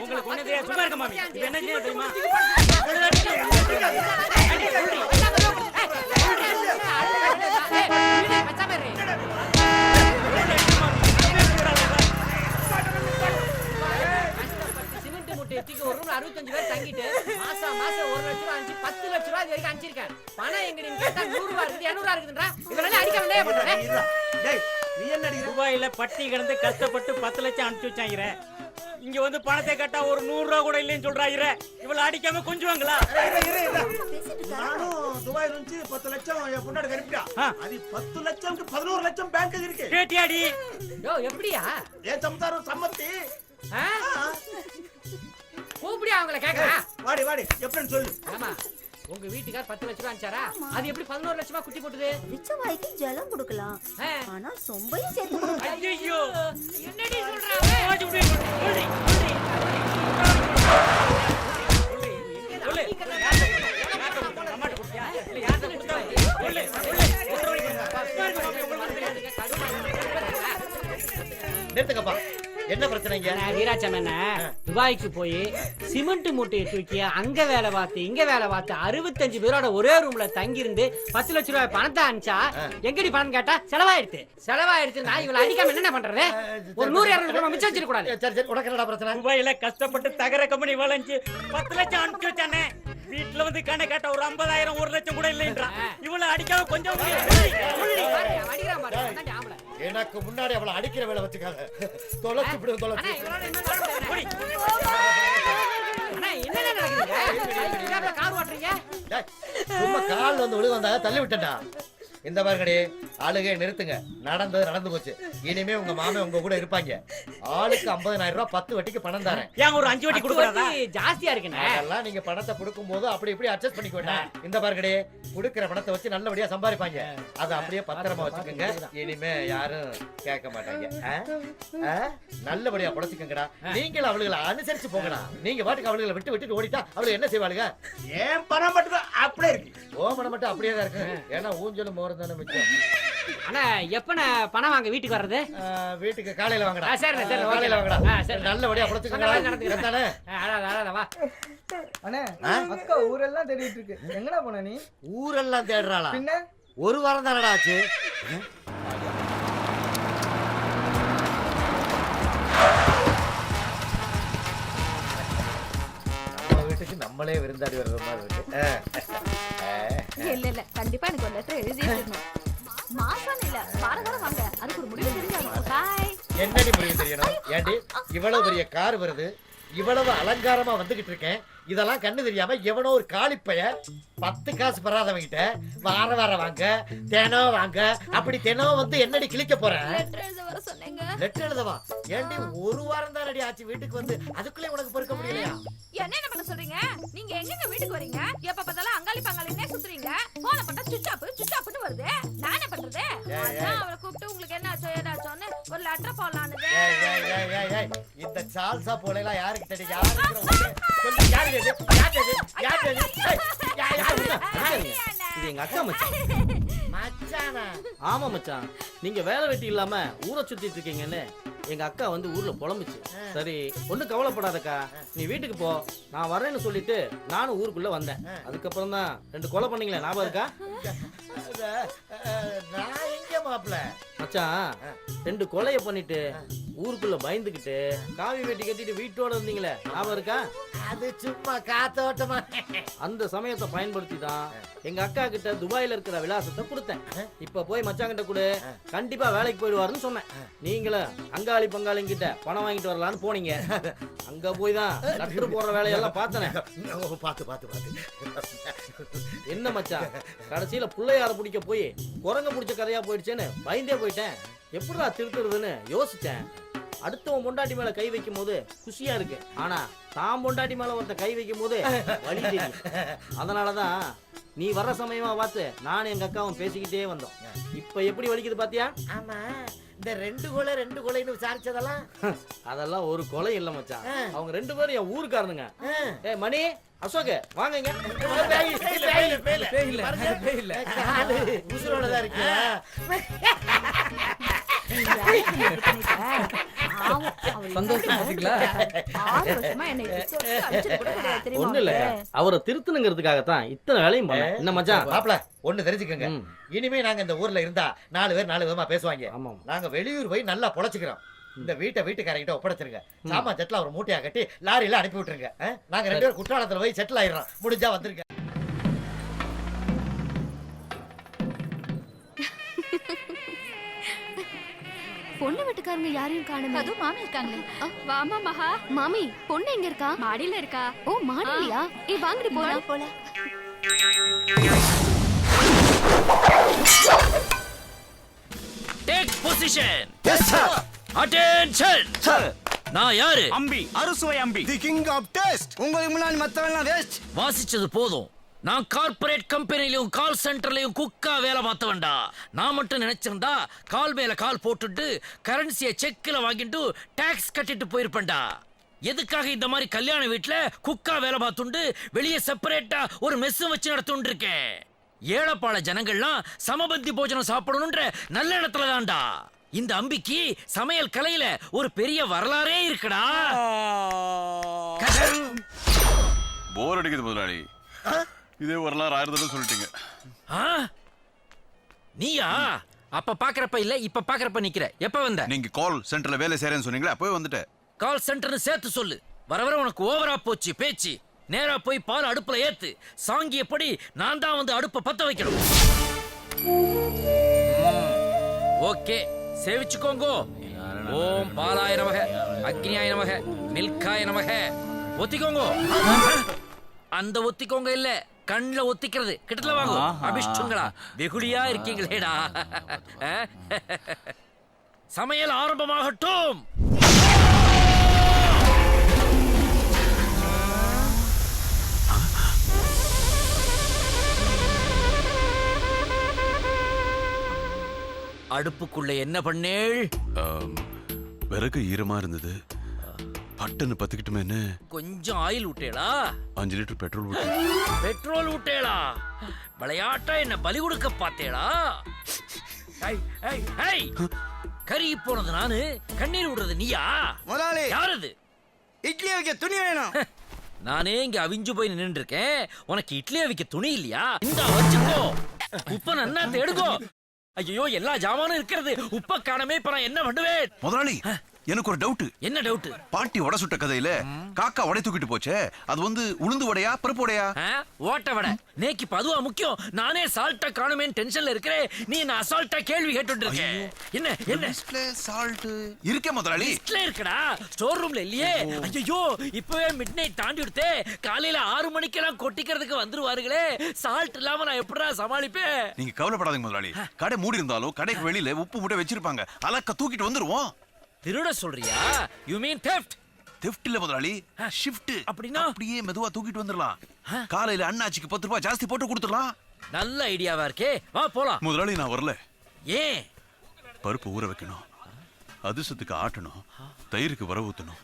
உங்களுக்கு ஒண்ணு தெரியாது. சும்மா இருக்க மாமி. இப்ப என்ன செய்ய தெரியுமா? சிமெண்ட் மூட்டை எத்திக்கு ஒரு ரூம்ல 65 பேர் தங்கிட்டு மாசம் 1 லட்சம் ரூபாய் அஞ்சு 10 லட்சம் ரூபாய் வரைக்கும் அனுப்பிச்சிருக்கேன். பணம் எங்க நீங்க கேட்டா 100 ரூபாய் இருக்குது 200 ரூபாய் இருக்குன்றா. இவனால அடிக்க வேண்டிய பண்றேன். டேய் நீ என்ன அடிக்கிற? துபாயில பட்டி கிடந்து கஷ்டப்பட்டு 10 லட்சம் அனுப்பிச்சு வச்சாங்க. இங்க வந்து பணத்தை கேட்டா ஒரு 100 ரூபாய் கூட இல்லைன்னு சொல்றாங்க. இவ்வளவு அடிக்காம கொஞ்சுவாங்களா? நானும் துபாயில இருந்து 10 லட்சம் என் பொண்டாடி கறிப்பிட்டா. அது 10 லட்சம் 11 லட்சம் பேங்க்ல இருக்கு. கேட்டியாடி? யோ எப்படியா? ஏன் சம்சாரம் சம்மத்தி? கூப்பிடியா அவங்கள கேக்குறா? வாடி வாடி எப்படின்னு சொல்லு. ஆமா, உங்க வீட்டுக்கார் 10 லட்சம் ரூபாய் அனுப்பிச்சாரா? அது எப்படி 11 லட்சமா குட்டி போட்டுது? பிச்சவாய்க்கு ஜலம் கொடுக்கலாம், ஆனா சொம்பையும் சேர்த்து கொடுக்கலாம். ஐயோ என்னடி சொல்றாங்க? நிறுத்துக்கப்பா. என்ன பிரச்சனைங்க? வீராச்சம் என்ன துபாய்க்கு போய் சிமெண்ட் மூட்டையை தூக்கி அங்க வேலை பார்த்து இங்க வேலை பார்த்து 65 பேரோட ஒரே ரூம்ல தங்கி இருந்து 10 லட்சம் ரூபாய் பணத்தை அனுப்பிச்சா எங்கடி பணம் கேட்டா செலவாயிடுச்சு. நான் இவளை அடிக்காம என்ன பண்றது? ஒரு 100-200 ரூபாய் மிச்சம் வச்சிருக்க கூடாது. சரி சரி, உனக்கு என்னடா பிரச்சனை? துபாயில கஷ்டப்பட்டு தகர கம்பெனி வளைஞ்சு 10 லட்சம் அனுப்பிச்சு வச்சானே. வீட்டுல வந்து கணக்கு கேட்டா ஒரு 50,000 1 லட்சம் கூட இல்லைன்றா. இவளை அடிக்காம கொஞ்சம் எனக்கு முன்னாடி அவளை அடிக்கிற வேலை வச்சுக்காத. தொலைச்சு விடு தொலைச்சு. சும்மா கால் வந்து விழுக வந்தா தள்ளி விட்டா. இந்த பாருங்கடி, ஆளுகை நிறுத்துங்க. நடந்தது நடந்து போச்சு. இனிமே உங்க மாமன் உங்க கூட இருப்பாங்க. ஆளுக்கு 50,000 ரூபாய் 10 வட்டிக்கு பணம் தரேன். ஏன் ஒரு 5 வட்டி கொடுக்கறதா? ஜாஸ்தியா இருக்குண்ணே. அதெல்லாம் நீங்க பணத்தை கொடுக்கும்போது அப்படி இப்படி அட்ஜஸ்ட் பண்ணிக்க வேண்டாம். இந்த பாருங்கடே, கொடுக்கிற பணத்தை வச்சு நல்லபடியா சம்பாதிப்பாங்க. அதை அப்படியே பத்திரமா வச்சுக்கோங்க. இனிமே யாரும் கேட்க மாட்டாங்க. நல்லபடியா புடைச்சுக்கங்கடா. நீங்களும் அவளுகளை அனுசரிச்சு போங்கடா. நீங்க பாட்டுக்கு அவளுகளை விட்டு ஓடிட்டா அவளுக்கு என்ன செய்வாளுங்க? ஏன் பணம் மட்டும் அப்படியே இருக்கு. ஓ பணம் மட்டும் அப்படியே தான் இருக்கு. ஏன்னா ஊஞ்சலும் மோரம் தானே மிச்சம். அண்ணா எப்பண்ணே பணம் வாங்க வீட்டுக்கு வர்றது? வீட்டுக்கு காலையில வாங்கடா. சரி சரி காலையில வாங்கடா. சரி நல்லபடியா புடைச்சுக்கங்கடா. தானே வா. அண்ணே அக்கா ஊரெல்லாம் தேடிட்டு இருக்கு. எங்கடா போன நீ? ஊரெல்லாம் தேடுறாளா? பின்ன ஒரு வாரம் தானடா ஆச்சு. நம்ம வீட்டுக்கு நம்மளே விருந்தாடி வர்ற மாதிரி இருக்கு. இல்ல கண்டிப்பா எனக்கு ஒரு லெட்டர் எழுதி இருக்கணும். மாசம் இல்ல வாரம் வாங்க. அதுக்கு ஒரு முடிவு தெரிஞ்சாகணும். பாய். என்னடி முடிவு தெரியணும்? ஏண்டி இவ்வளவு பெரிய கார் வருது, இவ்வளவு அலங்காரமா வந்துகிட்டு இருக்கேன், இதெல்லாம் கண்ணு தெரியாம எவனோ ஒரு காலிப்பைய 10 காசு பெறாதவங்கிட்ட வார வாங்க, தினம் வாங்க, அப்படி தினம் வந்து என்னடி கிழிக்க போறேன்? லெட்டர் எழுத வர சொன்னீங்க. லெட்டர் எழுதவா? ஏண்டி ஒரு வாரம் தான் ரெடி ஆச்சு வீட்டுக்கு வந்து, அதுக்குள்ளே உனக்கு பொறுக்க முடியலையா? என்ன பண்ண சொல்றீங்க? நீங்க எங்க வீட்டுக்கு வரீங்க? எப்ப பார்த்தாலும் அங்காளி பங்காளினே சுத்துறீங்க. போன பண்ணா சுச்சாப்னு வருது. நான் என்ன பண்றது? அதான் அவரை கூப்பிட்டு உங்களுக்கு என்ன ஆச்சோ ஏதாச்சோன்னு ஒரு லெட்டர் போடலான்னு. இந்த சால்சா போலாம் யாருக்கு தெரியும்? யாருக்கு இது எங்க அக்கா மச்சான். மச்சானா? ஆமா மச்சான், நீங்க வேலை வெட்டி இல்லாம ஊரை சுத்திட்டு இருக்கீங்கன்னு எங்க அக்கா வந்து ஊர்ல புலம்புச்சு. சரி ஒண்ணும் கவலைப்படாதக்கா, நீ வீட்டுக்கு போ, நான் வரேன்னு சொல்லிட்டு நானும் ஊருக்குள்ள வந்தேன். அதுக்கப்புறம் தான் 2 கொலை பண்ணீங்களே, ஞாபகம் இருக்கா? நான் எங்க மாப்ள? மச்சான் 2 கொலைய பண்ணிட்டு ஊருக்குள்ள பயந்துகிட்டு காவி வெட்டி கட்டிட்டு வீட்டோட இருந்தீங்களே, ஞாபகம் இருக்கா? அது சும்மா காத்தோட்டமா. அந்த சமயத்தை பயன்படுத்தி தான் எங்க அக்கா கிட்ட துபாயில இருக்கிற விலாசத்தை கொடுத்தேன். இப்ப போய் மச்சான் கிட்ட கூட கண்டிப்பா வேலைக்கு போயிடுவாருன்னு சொன்னேன். நீங்களும் அங்காளி பங்காளி கிட்ட பணம் வாங்கிட்டு வரலான்னு போனீங்க. அங்க போய் தான் லெட்டர் போடுற வேலையெல்லாம் பார்த்தனே. பாத்து என்ன மச்சான், கடைசியில பிள்ளையார பிடிக்க போய் குரங்க பிடிச்ச கதையா போயிடுச்சேன்னு பயந்தே போயிட்டேன். எப்படிடா திருத்துறதுன்னு யோசிச்சேன். அடுத்தவன் பொண்டாட்டி மேல கை வைக்கும் போது குஷியா இருக்கு, ஆனா தான் பொண்டாட்டி மேல ஒருத்த கை வைக்கும் போது வலி தெரியும். அதனாலதான் நீ வர்ற சமயமா பார்த்து நானும் எங்க அக்காவும் பேசிக்கிட்டே வந்தோம். இப்ப எப்படி வலிக்குது பாத்தியா? ஆமா, இந்த 2 கொலைன்னு விசாரிச்சதெல்லாம் அதெல்லாம் ஒரு கொலை இல்ல மச்சான். அவங்க 2 பேரும் என் ஊருக்காரனுங்க. ஏ மணி, அசோக் வாங்க. உசுரோடதான் இருக்கு. ஒண்ணு இல்ல, அவரை திருத்தணுங்கிறதுக்காகத்தான் இத்தனை வேலையும் பண்ண. என்ன மச்சான்? மாப்ள ஒண்ணு தெரிஞ்சுக்கங்க, இனிமே நாங்க இந்த ஊர்ல இருந்தா 4 பேர் 4 விதமா பேசுவாங்க. நாங்க வெளியூர் போய் நல்லா பொழைச்சுக்கிறோம். இந்த வீட்டுக்காரங்கிட்ட ஒப்படைச்சிருங்க. சாமா செட்டில் ஒரு மூட்டையா கட்டி லாரியில அனுப்பி விட்டுருங்க. நாங்க 2 பேரும் குற்றாலத்துல போய் செட்டில் ஆயிடுறோம். முடிஞ்சா வந்துருங்க. பொண்ணு வீட்டுக்காரங்க யாரையும் காணுமே. அதுவும் மாமி இருக்காங்களே. வாமா மகா. மாமி, பொண்ணு எங்க இருக்கா? மாடியில இருக்கா. ஓ மாடியிலயா? வாங்கடி போலாம். போலாம். Take position. Yes sir. Attention. Sir. நான் யாரு? அம்பி, அறுசுவை அம்பி, தி கிங் ஆஃப் டேஸ்ட். உங்களுக்கு முன்னாடி மத்தவெல்லாம் வேஸ்ட். வாசிச்சது போதும். நான் கார்ப்பரேட் கம்பெனிலையும் கால் சென்டர்லயும் குக்கா வேலை பார்த்தவன்டா. நான் மட்டும் நினைச்சிருந்தா கால் மேல கால் போட்டுட்டு கரன்சியை செக்ல வாங்கிட்டு டாக்ஸ் கட்டிட்டு போயிருப்பேன்டா. எதுக்காக இந்த மாதிரி கல்யாண வீட்டுல குக்கா வேலை பார்த்துண்டு வெளியே செப்பரேட்டா ஒரு மெஸ் வச்சு நடத்துட்டு இருக்கேன். ஏழப்பாள ஜனங்கள்லாம் சமபந்தி போஜனம் சாப்பிடணும்ன்ற நல்ல இடத்துல தான்டா. இந்த அம்பிக்கு சமையல் கலையில ஒரு பெரிய வரலாறே இருக்குடா. போர் அடிக்குது முதலாளி. இதே வரலாறு 1000 தடவை சொல்லிட்டீங்க. நீயா? அப்ப பாக்குறப்ப இல்ல, இப்ப பாக்குறப்ப நிக்கிற. எப்ப வந்த? நீங்க கால் சென்டர்ல வேலை செய்றேன்னு சொன்னீங்களா, அப்பவே வந்துட்டேன். கால் சென்டர்னு சேர்த்து சொல்லு. வர வர உனக்கு ஓவரா போச்சு பேச்சு. நேரா போய் பால் அடுப்புல ஏத்து. சாங்கியப்படி நான் தான் வந்து அடுப்பை பத்த வைக்கணும். ஓகே, சேவிச்சுக்கோங்க. ஓம் பாலாய நமக, அக்னியாய நமக, மில்காய நமக. ஒத்திக்கோங்க. அந்த ஒத்திக்கோங்க இல்ல, கண்ணுல ஒத்திக்கிறது கிட்டத்துல வாங்க அபிஷ்டுங்களா வெகுளியா இருக்கீங்களேடா சமையல் ஆரம்பமாகட்டும். அடுப்புக்குள்ள என்ன பண்ணேள்? விறகு ஈரமா இருந்தது, பட்டுன்னு பத்துக்கிட்டுமேன்னு கொஞ்சம் ஆயில் விட்டேளா? 5 லிட்டர் பெட்ரோல் விட்டு. பெட்ரோல் விட்டேளா? விளையாட்டா என்ன பலி கொடுக்க பார்த்தேளா? கறி போனது நானு, கண்ணீர் விடுறது நீயா? முதலாளி யாரது? இட்லி வைக்க துணி வேணும். நானே இங்க அவிஞ்சு போய் நின்று இருக்கேன், உனக்கு இட்லி அவிக்க துணி இல்லையா? இந்த வச்சுக்கோ, உப்ப நன்னா தேடுகோ. ஐயோ எல்லா ஜாமானும் இருக்கிறது, உப்ப காணமே, இப்ப நான் என்ன பண்ணுவேன்? முதலாளி எனக்கு ஒரு டவுட். என்ன டவுட்? பாட்டி வடை சுட்ட கதையில காக்கா வடை தூக்கிட்டு போச்சே, அது வந்து உளுந்து வடையா பருப்பு வடையா? ஓட்ட வடை. நேக்கு பதுவா முக்கியம். நானே சால்ட்டா காணுமேன்னு டென்ஷன்ல இருக்கிறேன், நீ என்ன அசால்ட்டா கேள்வி கேட்டுட்டு இருக்க. என்ன என்ன சால்ட் இருக்கே முதலாளி? லிஸ்ட்ல இருக்குடா, ஸ்டோர் ரூம்ல இல்லையே. ஐயோ இப்பவே மிட் நைட் தாண்டி விடுத்தே, காலையில 6 மணிக்கெல்லாம் கொட்டிக்கிறதுக்கு வந்துருவாருங்களே, சால்ட் இல்லாம நான் எப்படா சமாளிப்பேன்? நீங்க கவலைப்படாதீங்க முதலாளி, கடை மூடி இருந்தாலும் கடைக்கு வெளியில உப்பு மூட்டை வச்சிருப்பாங்க, அலக்க தூக்கிட்டு வந்துருவோம். திருட சொல்றியா? You mean theft? theft இல்ல முதலாளி, ஷிஃப்ட். அப்படினா அப்படியே மெதுவா தூக்கிட்டு வந்துடலாம். காலையில அண்ணாச்சிக்கு 10 ரூபாய் ஜாஸ்தி போட்டு கொடுத்துடலாம். நல்ல ஐடியாவா இருக்கே, வா போலாம். முதலாளி நான் வரல. ஏன்? பருப்பு ஊற வைக்கணும், அதிர்சத்துக்கு ஆட்டணும், தயிருக்கு வர ஊத்தணும்,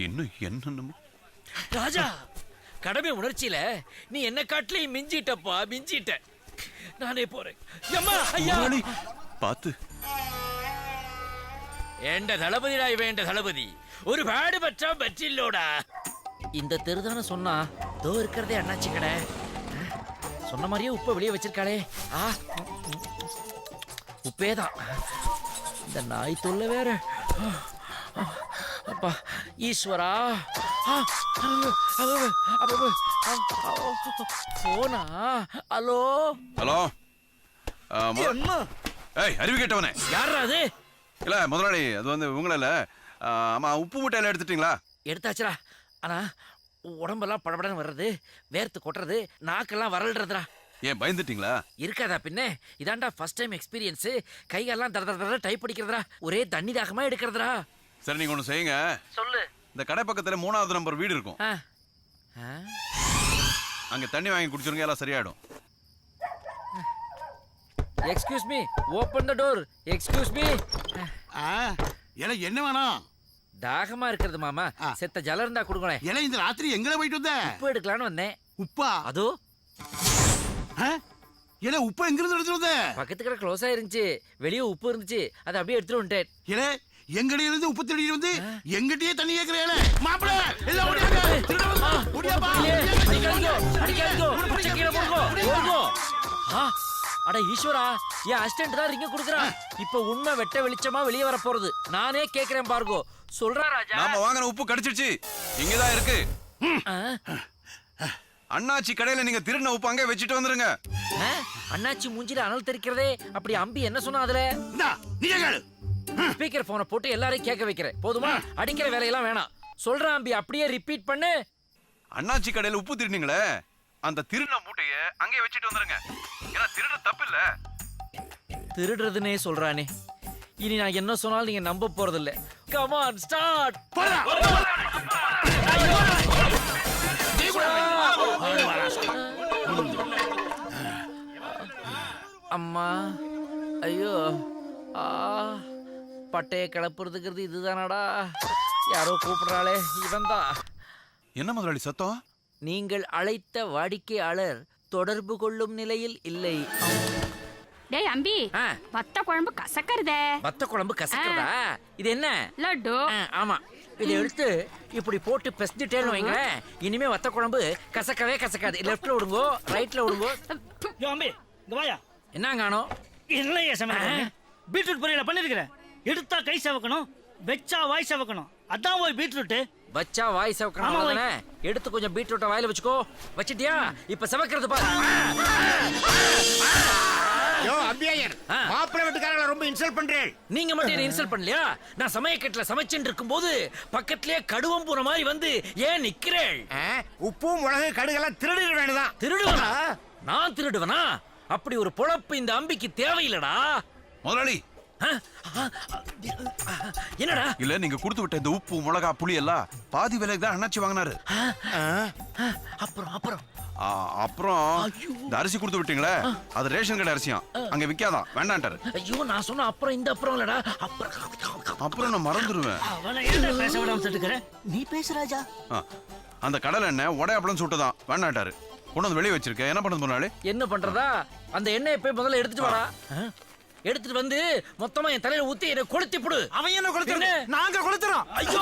இன்னும் என்னென்னமோ. ராஜா, கடமை உணர்ச்சியில நீ என்ன காட்டிலே மிஞ்சிட்டப்பா, மிஞ்சிட்ட. நானே போறேன். அம்மா ஐயா பாத்து. என்ற தளபதிடா இவன், என்ற தளபதி. ஒரு பாடு பற்றா பற்றில்லோடா. இந்த தெருதான சொன்னா, தோ இருக்கிறதே அண்ணாச்சி கடை. சொன்ன மாதிரியே உப்பை வெளியே வச்சிருக்காளே. உப்பேதான். இந்த நாய் தொல்லை வேற. அப்பா ஈஸ்வரா, போனா. Hello hello. ஏய் அறிவு கேட்டவனே, யாரா அது? இல்ல முதலாளி, அது வந்து உங்கள. ஆமா, உப்பு மூட்டையில எடுத்துட்டீங்களா? எடுத்தாச்சுடா. ஆனா உடம்பெல்லாம் படபடன்னு வர்றது, வேர்த்து கொட்டுறது, நாக்கெல்லாம் வரல்றதுடா. ஏன் பயந்துட்டீங்களா? இருக்காதா பின்ன, இதாண்டா ஃபர்ஸ்ட் டைம் எக்ஸ்பீரியன்ஸ். கையெல்லாம் தர தர டைப் அடிக்கிறதுடா, ஒரே தண்ணி தாகமா எடுக்கிறதுடா. சரி நீங்க ஒண்ணு செய்யுங்க. சொல்லு. இந்த கடை பக்கத்துல 3வது நம்பர் வீடு இருக்கும், அங்க தண்ணி வாங்கி குடிச்சிருங்க, எல்லாம் சரியாயிடும். எக்ஸ்கியூஸ் மீ, ஓபன் தி டோர். Excuse me. ஏல என்ன வேணும்? தாகமா இருக்குது மாமா, செத்த ஜலம் இருந்தா கொடுங்களேன். ஏல இந்த ராத்திரி எங்கல போயிட்டு வந்த? உப்பு எடுக்கலாம்னு வந்தேன். உப்பா? அதோ. ஏல உப்பு எங்க இருந்து எடுத்துட்டு வந்த? பக்கத்து கடை க்ளோஸ் ஆயிருந்துச்சு, வெளியே உப்பு இருந்துச்சு, அதை அப்படியே எடுத்துட்டு வந்துட்டேன். ஏல எங்கடியில இருந்து உப்பு தேடி வந்து எங்கட்டியே தண்ணி கேக்குறேல மாப்ள, எல்லாம் ஓடியாங்க. ஓடியாப்பா, அடிக்காதீங்க, அடிக்காதீங்க, பச்சை கீழே போடுங்க, போடுங்க. அட ஈஸ்வரா, என் அசிஸ்டன்ட் தான் ரிங்க குடுக்குறான். இப்ப உண்மை வெட்ட வெளிச்சமா வெளியே வர போறது. நானே கேக்குறேன் பார்கோ. சொல்றா ராஜா. நாம வாங்குற உப்பு கடிச்சிடுச்சு, இங்கதான் இருக்கு. அண்ணாச்சி கடையில நீங்க திருடின உப்பு அங்கே வச்சுட்டு வந்துருங்க. அண்ணாச்சி மூஞ்சில அனல் தெரிக்கிறதே. அப்படி அம்பி என்ன சொன்னா அதுல? ஸ்பீக்கர் போனை போட்டு எல்லாரையும் கேட்க வைக்கிறேன், போதுமா? அடிக்கிற வேலையெல்லாம் வேணாம். சொல்றேன் அம்பி, அப்படியே ரிப்பீட் பண்ணு. அண்ணாச்சி கடையில உப்பு திருடினீங்களே, அந்த திருடின மூட்டைய அங்கே வச்சுட்டு வந்துருங்க. ஏன்னா திருட தப்பு இல்ல. திருடுறதுனே சொல்றானே, இனி நான் என்ன சொன்னாலும் நீங்க நம்ப போறது இல்ல. Come on start. அம்மா ஐயோ, பட்டைய கிளப்புறதுங்கிறது இதுதானடா. யாரோ கூப்பிடுறாளே, இவன்தான். என்ன முதலாளி சத்தம்? நீங்கள் அழைத்த வாடிக்கையாளர் தொடர்பு கொள்ளும் நிலையில் இல்லை. டேய் அம்பி, வத்த குழம்பு கசக்கறதே. வத்த குழம்பு கசக்கறதா? இது என்ன? லட்டு. ஆமா, இதை எடுத்து இப்படி போட்டு பெஸ்டிட்டேன்னு வைங்க, இனிமே வத்த குழம்பு கசக்கவே கசக்காது. லெஃப்ட்ல விடுங்கோ, ரைட்ல விடுங்கோ. அம்பி இங்க வாயா. என்னங்கானோ? இல்லையே சமையல் பீட்ரூட் பொரியல பண்ணிருக்கிறேன். எடுத்தா கை சவக்கணும், வெச்சா வாய் சவக்கணும். அதான் போய் பீட்ரூட் வச்சா வாய் சவக்கணும். எடுத்து கொஞ்சம் பீட்ரூட்டை வாயில வச்சுக்கோ. வச்சிட்டியா? இப்ப சவக்கிறது பாரு. யோ அம்பியாயர், மாப்பிள்ளை வீட்டுக்காரங்கள ரொம்ப இன்சல்ட் பண்றேன். நீங்க மட்டும் என்ன இன்சல்ட் பண்ணலையா? நான் சமயக்கட்டுல சமைச்சுட்டு இருக்கும்போது பக்கத்துலயே கடுவம் போன மாதிரி வந்து ஏன் நிக்கிறேள்? உப்பு மிளகு கடுகெல்லாம் திருடிட வேண்டியதான். திருடுவனா? நான் திருடுவனா? அப்படி ஒரு பொழப்பு இந்த அம்பிக்கு தேவையில்லடா. முதலாளி என்னடா? இல்ல நீங்க கொடுத்து விட்ட இந்த உப்பு மிளகா புளி எல்லாம் பாதி விலைக்கு தான் அண்ணாச்சி வாங்கினாரு. அப்புறம் இந்த அரிசி கொடுத்து விட்டீங்களே, அது ரேஷன் கடை அரிசியும் அங்க விக்காதான், வேண்டான்ட்டாரு. ஐயோ, நான் சொன்ன அப்புறம் இந்த அப்புறம் இல்லடா. அப்புறம் நான் மறந்துடுவேன். பேச விடாம தட்டுக்கிறேன். நீ பேச ராஜா. அந்த கடலை எண்ணெய் உடையாப்பளம் சுட்டுதான், வேண்டான்ட்டாரு. கொண்டு வந்து வெளியே வச்சிருக்கேன். என்ன பண்ணது முன்னாடி? என்ன பண்றதா? அந்த எண்ணெயை போய் முதல்ல எடுத்துட்டு வாடா. எடுத்துட்டு வந்து மொத்தமா என் தலையில ஊத்தி என்ன கொளுத்தி புடு. அவன் என்ன கொளுத்துறது? நாங்க கொளுத்துறோம். ஐயோ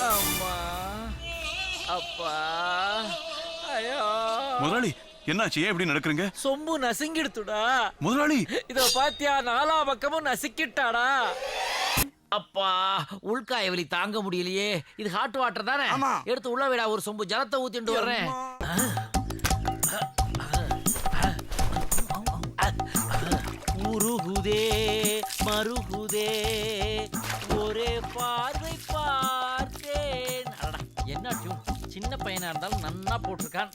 அம்மா, அப்பா, ஐயோ. முதலாளி என்னாச்சு? ஏன் இப்படி நடக்குறீங்க? சொம்பு நசுங்கிடுத்துடா முதலாளி. இத பாத்தியா? நாலா பக்கமும் நசுக்கிட்டாடா. அப்பா, உள்காய வலி தாங்க முடியலையே. இது ஹாட் வாட்டர் தானே? எடுத்து உள்ள விடா, ஒரு சொம்பு ஜலத்தை ஊத்திட்டு வர்றேன். உருகுதே மருகுதே ஒரே பார்வை பார்த்தேன். என்ன டியூன், சின்ன பையனா இருந்தாலும் நன்னா போட்டிருக்கான்.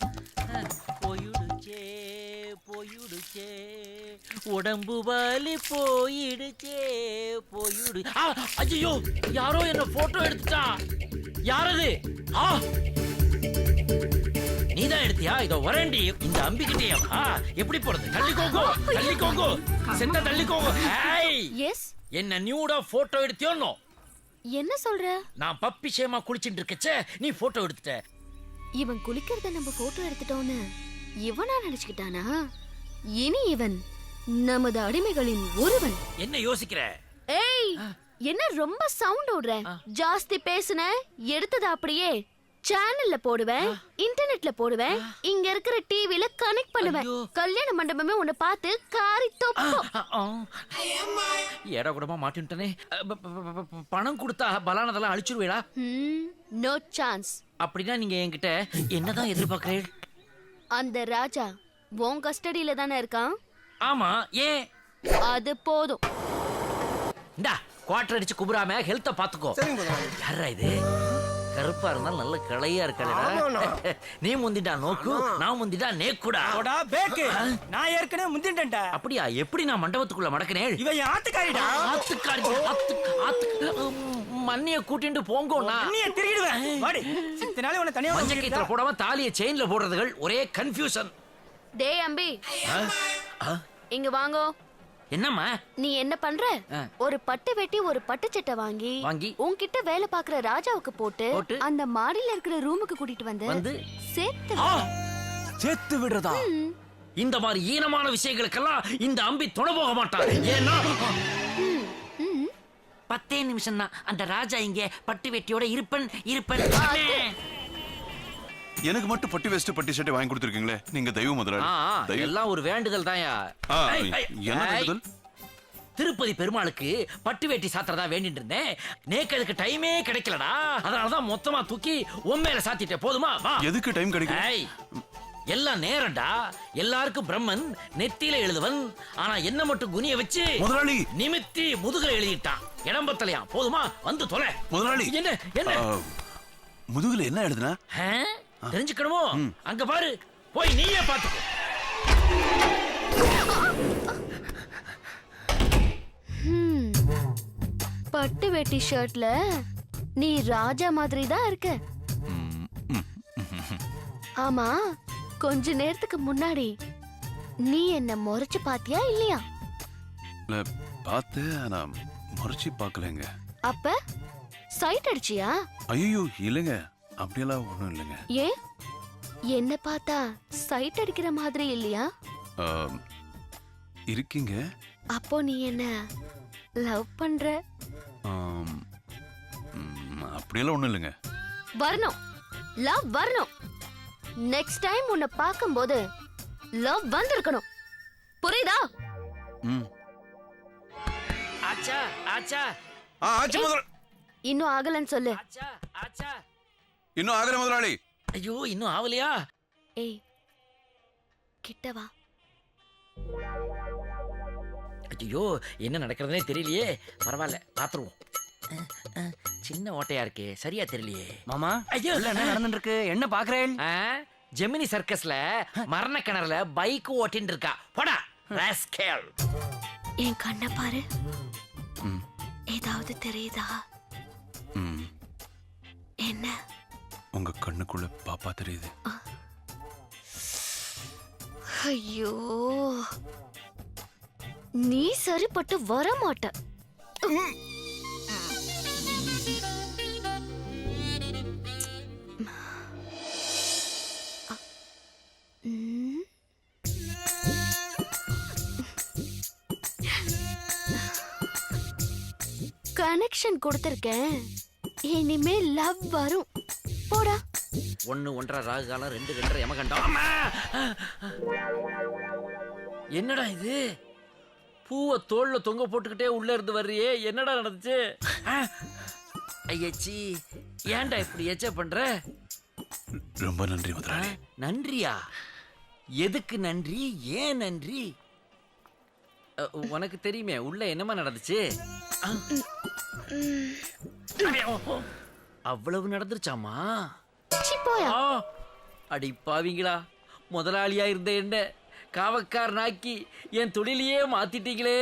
போயிடுச்சே போயிடுச்சே உடம்பு வலி போயிடுச்சே போயிடு. ஐயோ, யாரோ என்ன போட்டோ எடுத்துட்டா. யாரது? நீதான் எடுத்தியா? இதோ வரேண்டி. இந்த அம்பிக்கிட்டே எப்படி போறது? தள்ளிக்கோங்கோ தள்ளிக்கோங்கோ, செத்த தள்ளிக்கோங்கோ. என்ன நியூடா போட்டோ எடுத்தியோன்னோ? என்ன சொல்ற? நான் பப்பி சேமா குளிச்சுட்டு இருக்கச்சே நீ போட்டோ எடுத்துட்ட. இவன் குளிக்கிறத நம்ம போட்டோ எடுத்துட்டோன்னு இவனா நினைச்சுக்கிட்டானா? இனி இவன் நமது அடிமைகளின் ஒருவன். என்ன யோசிக்கிற? ஏய், என்ன ரொம்ப சவுண்ட் விடுற? ஜாஸ்தி பேசுன, எடுத்தது அப்படியே சேனல்ல போடுவேன், இன்டர்நெட்ல போடுவேன், இங்க இருக்கிற டிவில கனெக்ட் பண்ணுவேன். கல்யாண மண்டபமே உன்னை பார்த்து காரி தொப்போம். ஏடா கூடமா மாட்டின்ட்டனே. பணம் கொடுத்தா பலானதெல்லாம் அழிச்சிருவேடா. No chance. அப்படின்னா நீங்க என்கிட்ட என்னதான் எதிர்பார்க்கிறீர்கள்? அந்த ராஜா உன் கஸ்டடியில தானே இருக்கான்? ஆமா, ஏன்? அது போதும். இந்தா குவார்டர் அடிச்சு குபுராம ஹெல்த்த பாத்துக்கோ. யாரா இது? கருப்பா இருந்தாலும் நல்ல கிளையா இருக்கடா. நீ முந்திட்டா நோக்கு, நான் முந்திட்டா நேக்குடா. நான் ஏற்கனவே முந்திட்டேன்டா. அப்படியா? எப்படி நான் மண்டபத்துக்குள்ள மடக்கினேன்? இவன் ஆத்துக்காரிடா. ஆத்துக்காரி மண்ணிய கூட்டிட்டு போங்கோண்ணா. மண்ணிய திருடிடுவேன். வாடி, சித்தனாலே உன்னை தனியா மஞ்ச கயித்துல போடாம தாலிய செயின்ல போடுறதுகள் ஒரே கன்ஃபியூஷன். டேய் அம்பி, இங்க வாங்கோ. என்னம்மா நீ என்ன பண்ற? ஒரு பட்டு வெட்டி ஒரு பட்டு சட்டை வாங்கி உன்கிட்ட வேலை பாக்குற ராஜாவுக்கு போட்டு அந்த மாடியில இருக்கிற ரூமுக்கு கூட்டிட்டு வந்து சேர்த்து விடுறதா? இந்த மாதிரி ஈனமான விஷயங்களுக்கெல்லாம் இந்த அம்பி துணை போக மாட்டான். ஏன்னா 10 நிமிஷம் தான் அந்த ராஜா இங்க பட்டு வெட்டியோட இருப்பன். எனக்கு மட்டும் பட்டி வெஸ்ட் பட்டி சட்டை வாங்கி கொடுத்துருக்கீங்களே, நீங்க தெய்வ முதலாளி. எல்லாம் ஒரு வேண்டுதல் தான்யா. என்ன வேண்டுதல்? திருப்பதி பெருமாளுக்கு பட்டு வேட்டி சாத்திரதா வேண்டிட்டு இருந்தேன். நேக்கு அதுக்கு டைமே கிடைக்கலடா. அதனாலதான் மொத்தமா தூக்கி உண்மையில சாத்திட்டேன். போதுமா? எதுக்கு டைம் கிடைக்கும்? எல்லாம் நேரண்டா. எல்லாருக்கும் பிரம்மன் நெத்தியில எழுதுவன். ஆனா என்ன மட்டும் குனிய வச்சு முதலாளி நிமித்தி முதுகுல எழுதிட்டான். இடம்பத்தலையா? போதுமா? வந்து தொலை. முதலாளி என்ன முதுகுல என்ன எழுதுனா? தெரிஞ்சுக்கணுமோ? அங்க பாரு, போய் நீயே பாத்துக்கோ. பட்டு வெட்டி ஷர்ட்ல நீ ராஜா மாதிரி தான் இருக்க. ஆமா, கொஞ்ச நேரத்துக்கு முன்னாடி நீ என்ன முறைச்சு பாத்தியா இல்லையா? பார்த்து ஆனா முறைச்சு பார்க்கலங்க. அப்ப சைட் அடிச்சியா? ஐயோ இல்லங்க, அப்படியெல்லாம் ஒண்ணும் இல்லங்க. ஏன் என்ன பார்த்தா சைட் அடிக்கிற மாதிரி இல்லையா? இருக்கீங்க. அப்போ நீ என்ன லவ் பண்ற? அப்படியெல்லாம் ஒண்ணும் இல்லங்க. வரணும், லவ் வரணும். நெக்ஸ்ட் டைம் உன்னை பார்க்கும்போது லவ் வந்திருக்கணும். புரியுதா? ஆச்சா ஆச்சா ஆச்சா முதலாளி. இன்னும் ஆகலன்னு சொல்லு. இன்னும் ஆகல முதலாளி. ஐயோ, இன்னும் ஆவலையா? ஏய், கிட்ட வா. ஐயோ என்ன நடக்கிறதுனே தெரியலையே. பரவாயில்ல பாத்துருவோம். சின்ன ஓட்டையா இருக்கே, சரியா தெரியலையே. மாமா ஐயோ உள்ள என்ன நடந்துட்டு இருக்கு? என்ன பாக்குறேன்? ஜெமினி சர்க்கஸ்ல மரண கிணறுல பைக் ஓட்டின்னு இருக்கா. போடா ராஸ்கேல். என் கண்ணை பாரு. ஏதாவது தெரியுதா? என்ன? உங்க கண்ணுக்குள்ள பாப்பா தெரியுது. ஐயோ நீ சரிப்பட்டு வர மாட்ட. கனெக்ஷன் கொடுத்திருக்கேன், இனிமே லவ் வரும். போடா. 1 1.5 ராகு காலம், 2 2.5 யமகண்டம். என்னடா இது? பூவை தோல்ல தொங்க போட்டுக்கிட்டே உள்ள இருந்து வர்றியே, என்னடா நடந்துச்சு? ஐயச்சி ஏன்டா இப்படி எச்ச பண்ற? ரொம்ப நன்றி முதலாளி. நன்றியா? எதுக்கு நன்றி? ஏன் நன்றி? உனக்கு தெரியுமே உள்ள என்னமா நடந்துச்சு. அவ்வளவு நடந்துருச்சாமா? அடி பாவிங்களா, முதலாளியா இருந்த என்ன காவக்காரனாக்கி என் தொழிலையே மாத்திட்டீங்களே.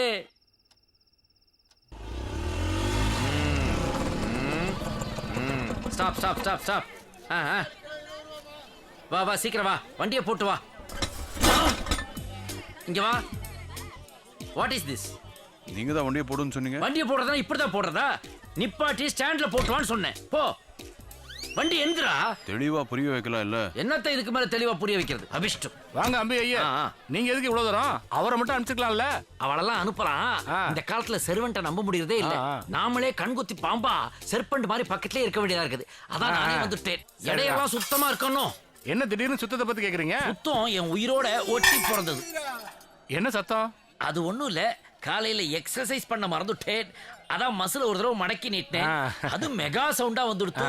Stop stop stop stop. வா வா சீக்கிரம் வா, வண்டியை போட்டு வா. இங்க வா. What is this? நீங்க தான் வண்டியை போடுன்னு சொன்னீங்க. வண்டியை போடுறதா இப்படிதான் போடுறதா? நிப்பாட்டி ஸ்டாண்ட்ல போட்டுவான்னு சொன்னேன். போ. வண்டி எந்திரா. தெளிவா புரிய வைக்கலாம் இல்ல? என்னத்த இதுக்கு மேல தெளிவா புரிய வைக்கிறது? அபிஷ்டம். வாங்க அம்பி ஐயா, நீங்க எதுக்கு இவ்வளவு தூரம்? அவரை மட்டும் அனுப்பிச்சுக்கலாம்ல. அவளெல்லாம் அனுப்பலாம். இந்த காலத்துல செர்வெண்ட்டை நம்ப முடியறதே இல்ல. நாமளே கண்குத்தி பாம்பா செர்பண்ட் மாதிரி பக்கத்திலே இருக்க வேண்டியதா இருக்குது. அதான் நானே வந்துட்டேன். இடையெல்லாம் சுத்தமா இருக்கணும். என்ன திடீர்னு சுத்தத்தை பத்தி கேக்குறீங்க? சுத்தம் என் உயிரோட ஒட்டி பிறந்தது. என்ன சத்தம்? அது ஒண்ணும் இல்ல, காலையில எக்ஸசைஸ் பண்ண மறந்துட்டேன். அதான் மசில ஒரு தடவை மடக்கி நீட்டேன். அது மெகா சவுண்டா வந்துடுத்து.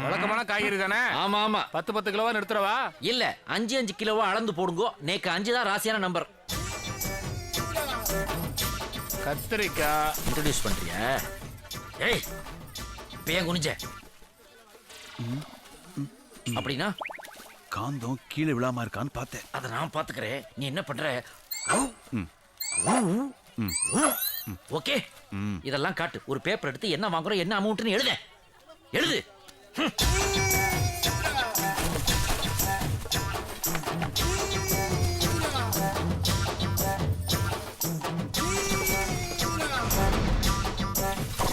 வழக்கமான காய்கறி தானே? ஆமா ஆமா. 10 கிலோவா நிறுத்துறவா? இல்ல 5 கிலோவா அளந்து போடுங்க. நேக்கு 5 தான் ராசியான நம்பர். கத்திரிக்காய் இன்ட்ரோடியூஸ் பண்றியா? ஏய் இப்ப ஏன் குனிஞ்ச? அப்படின்னா காந்தம் கீழே விழாம இருக்கான்னு பார்த்தேன். அதை நான் பாத்துக்கிறேன். நீ என்ன பண்ற? ஓகே, இதெல்லாம் காட்டு. ஒரு பேப்பர் எடுத்து என்ன வாங்குறோம், என்ன அமௌண்ட்னு எழுத. எழுது.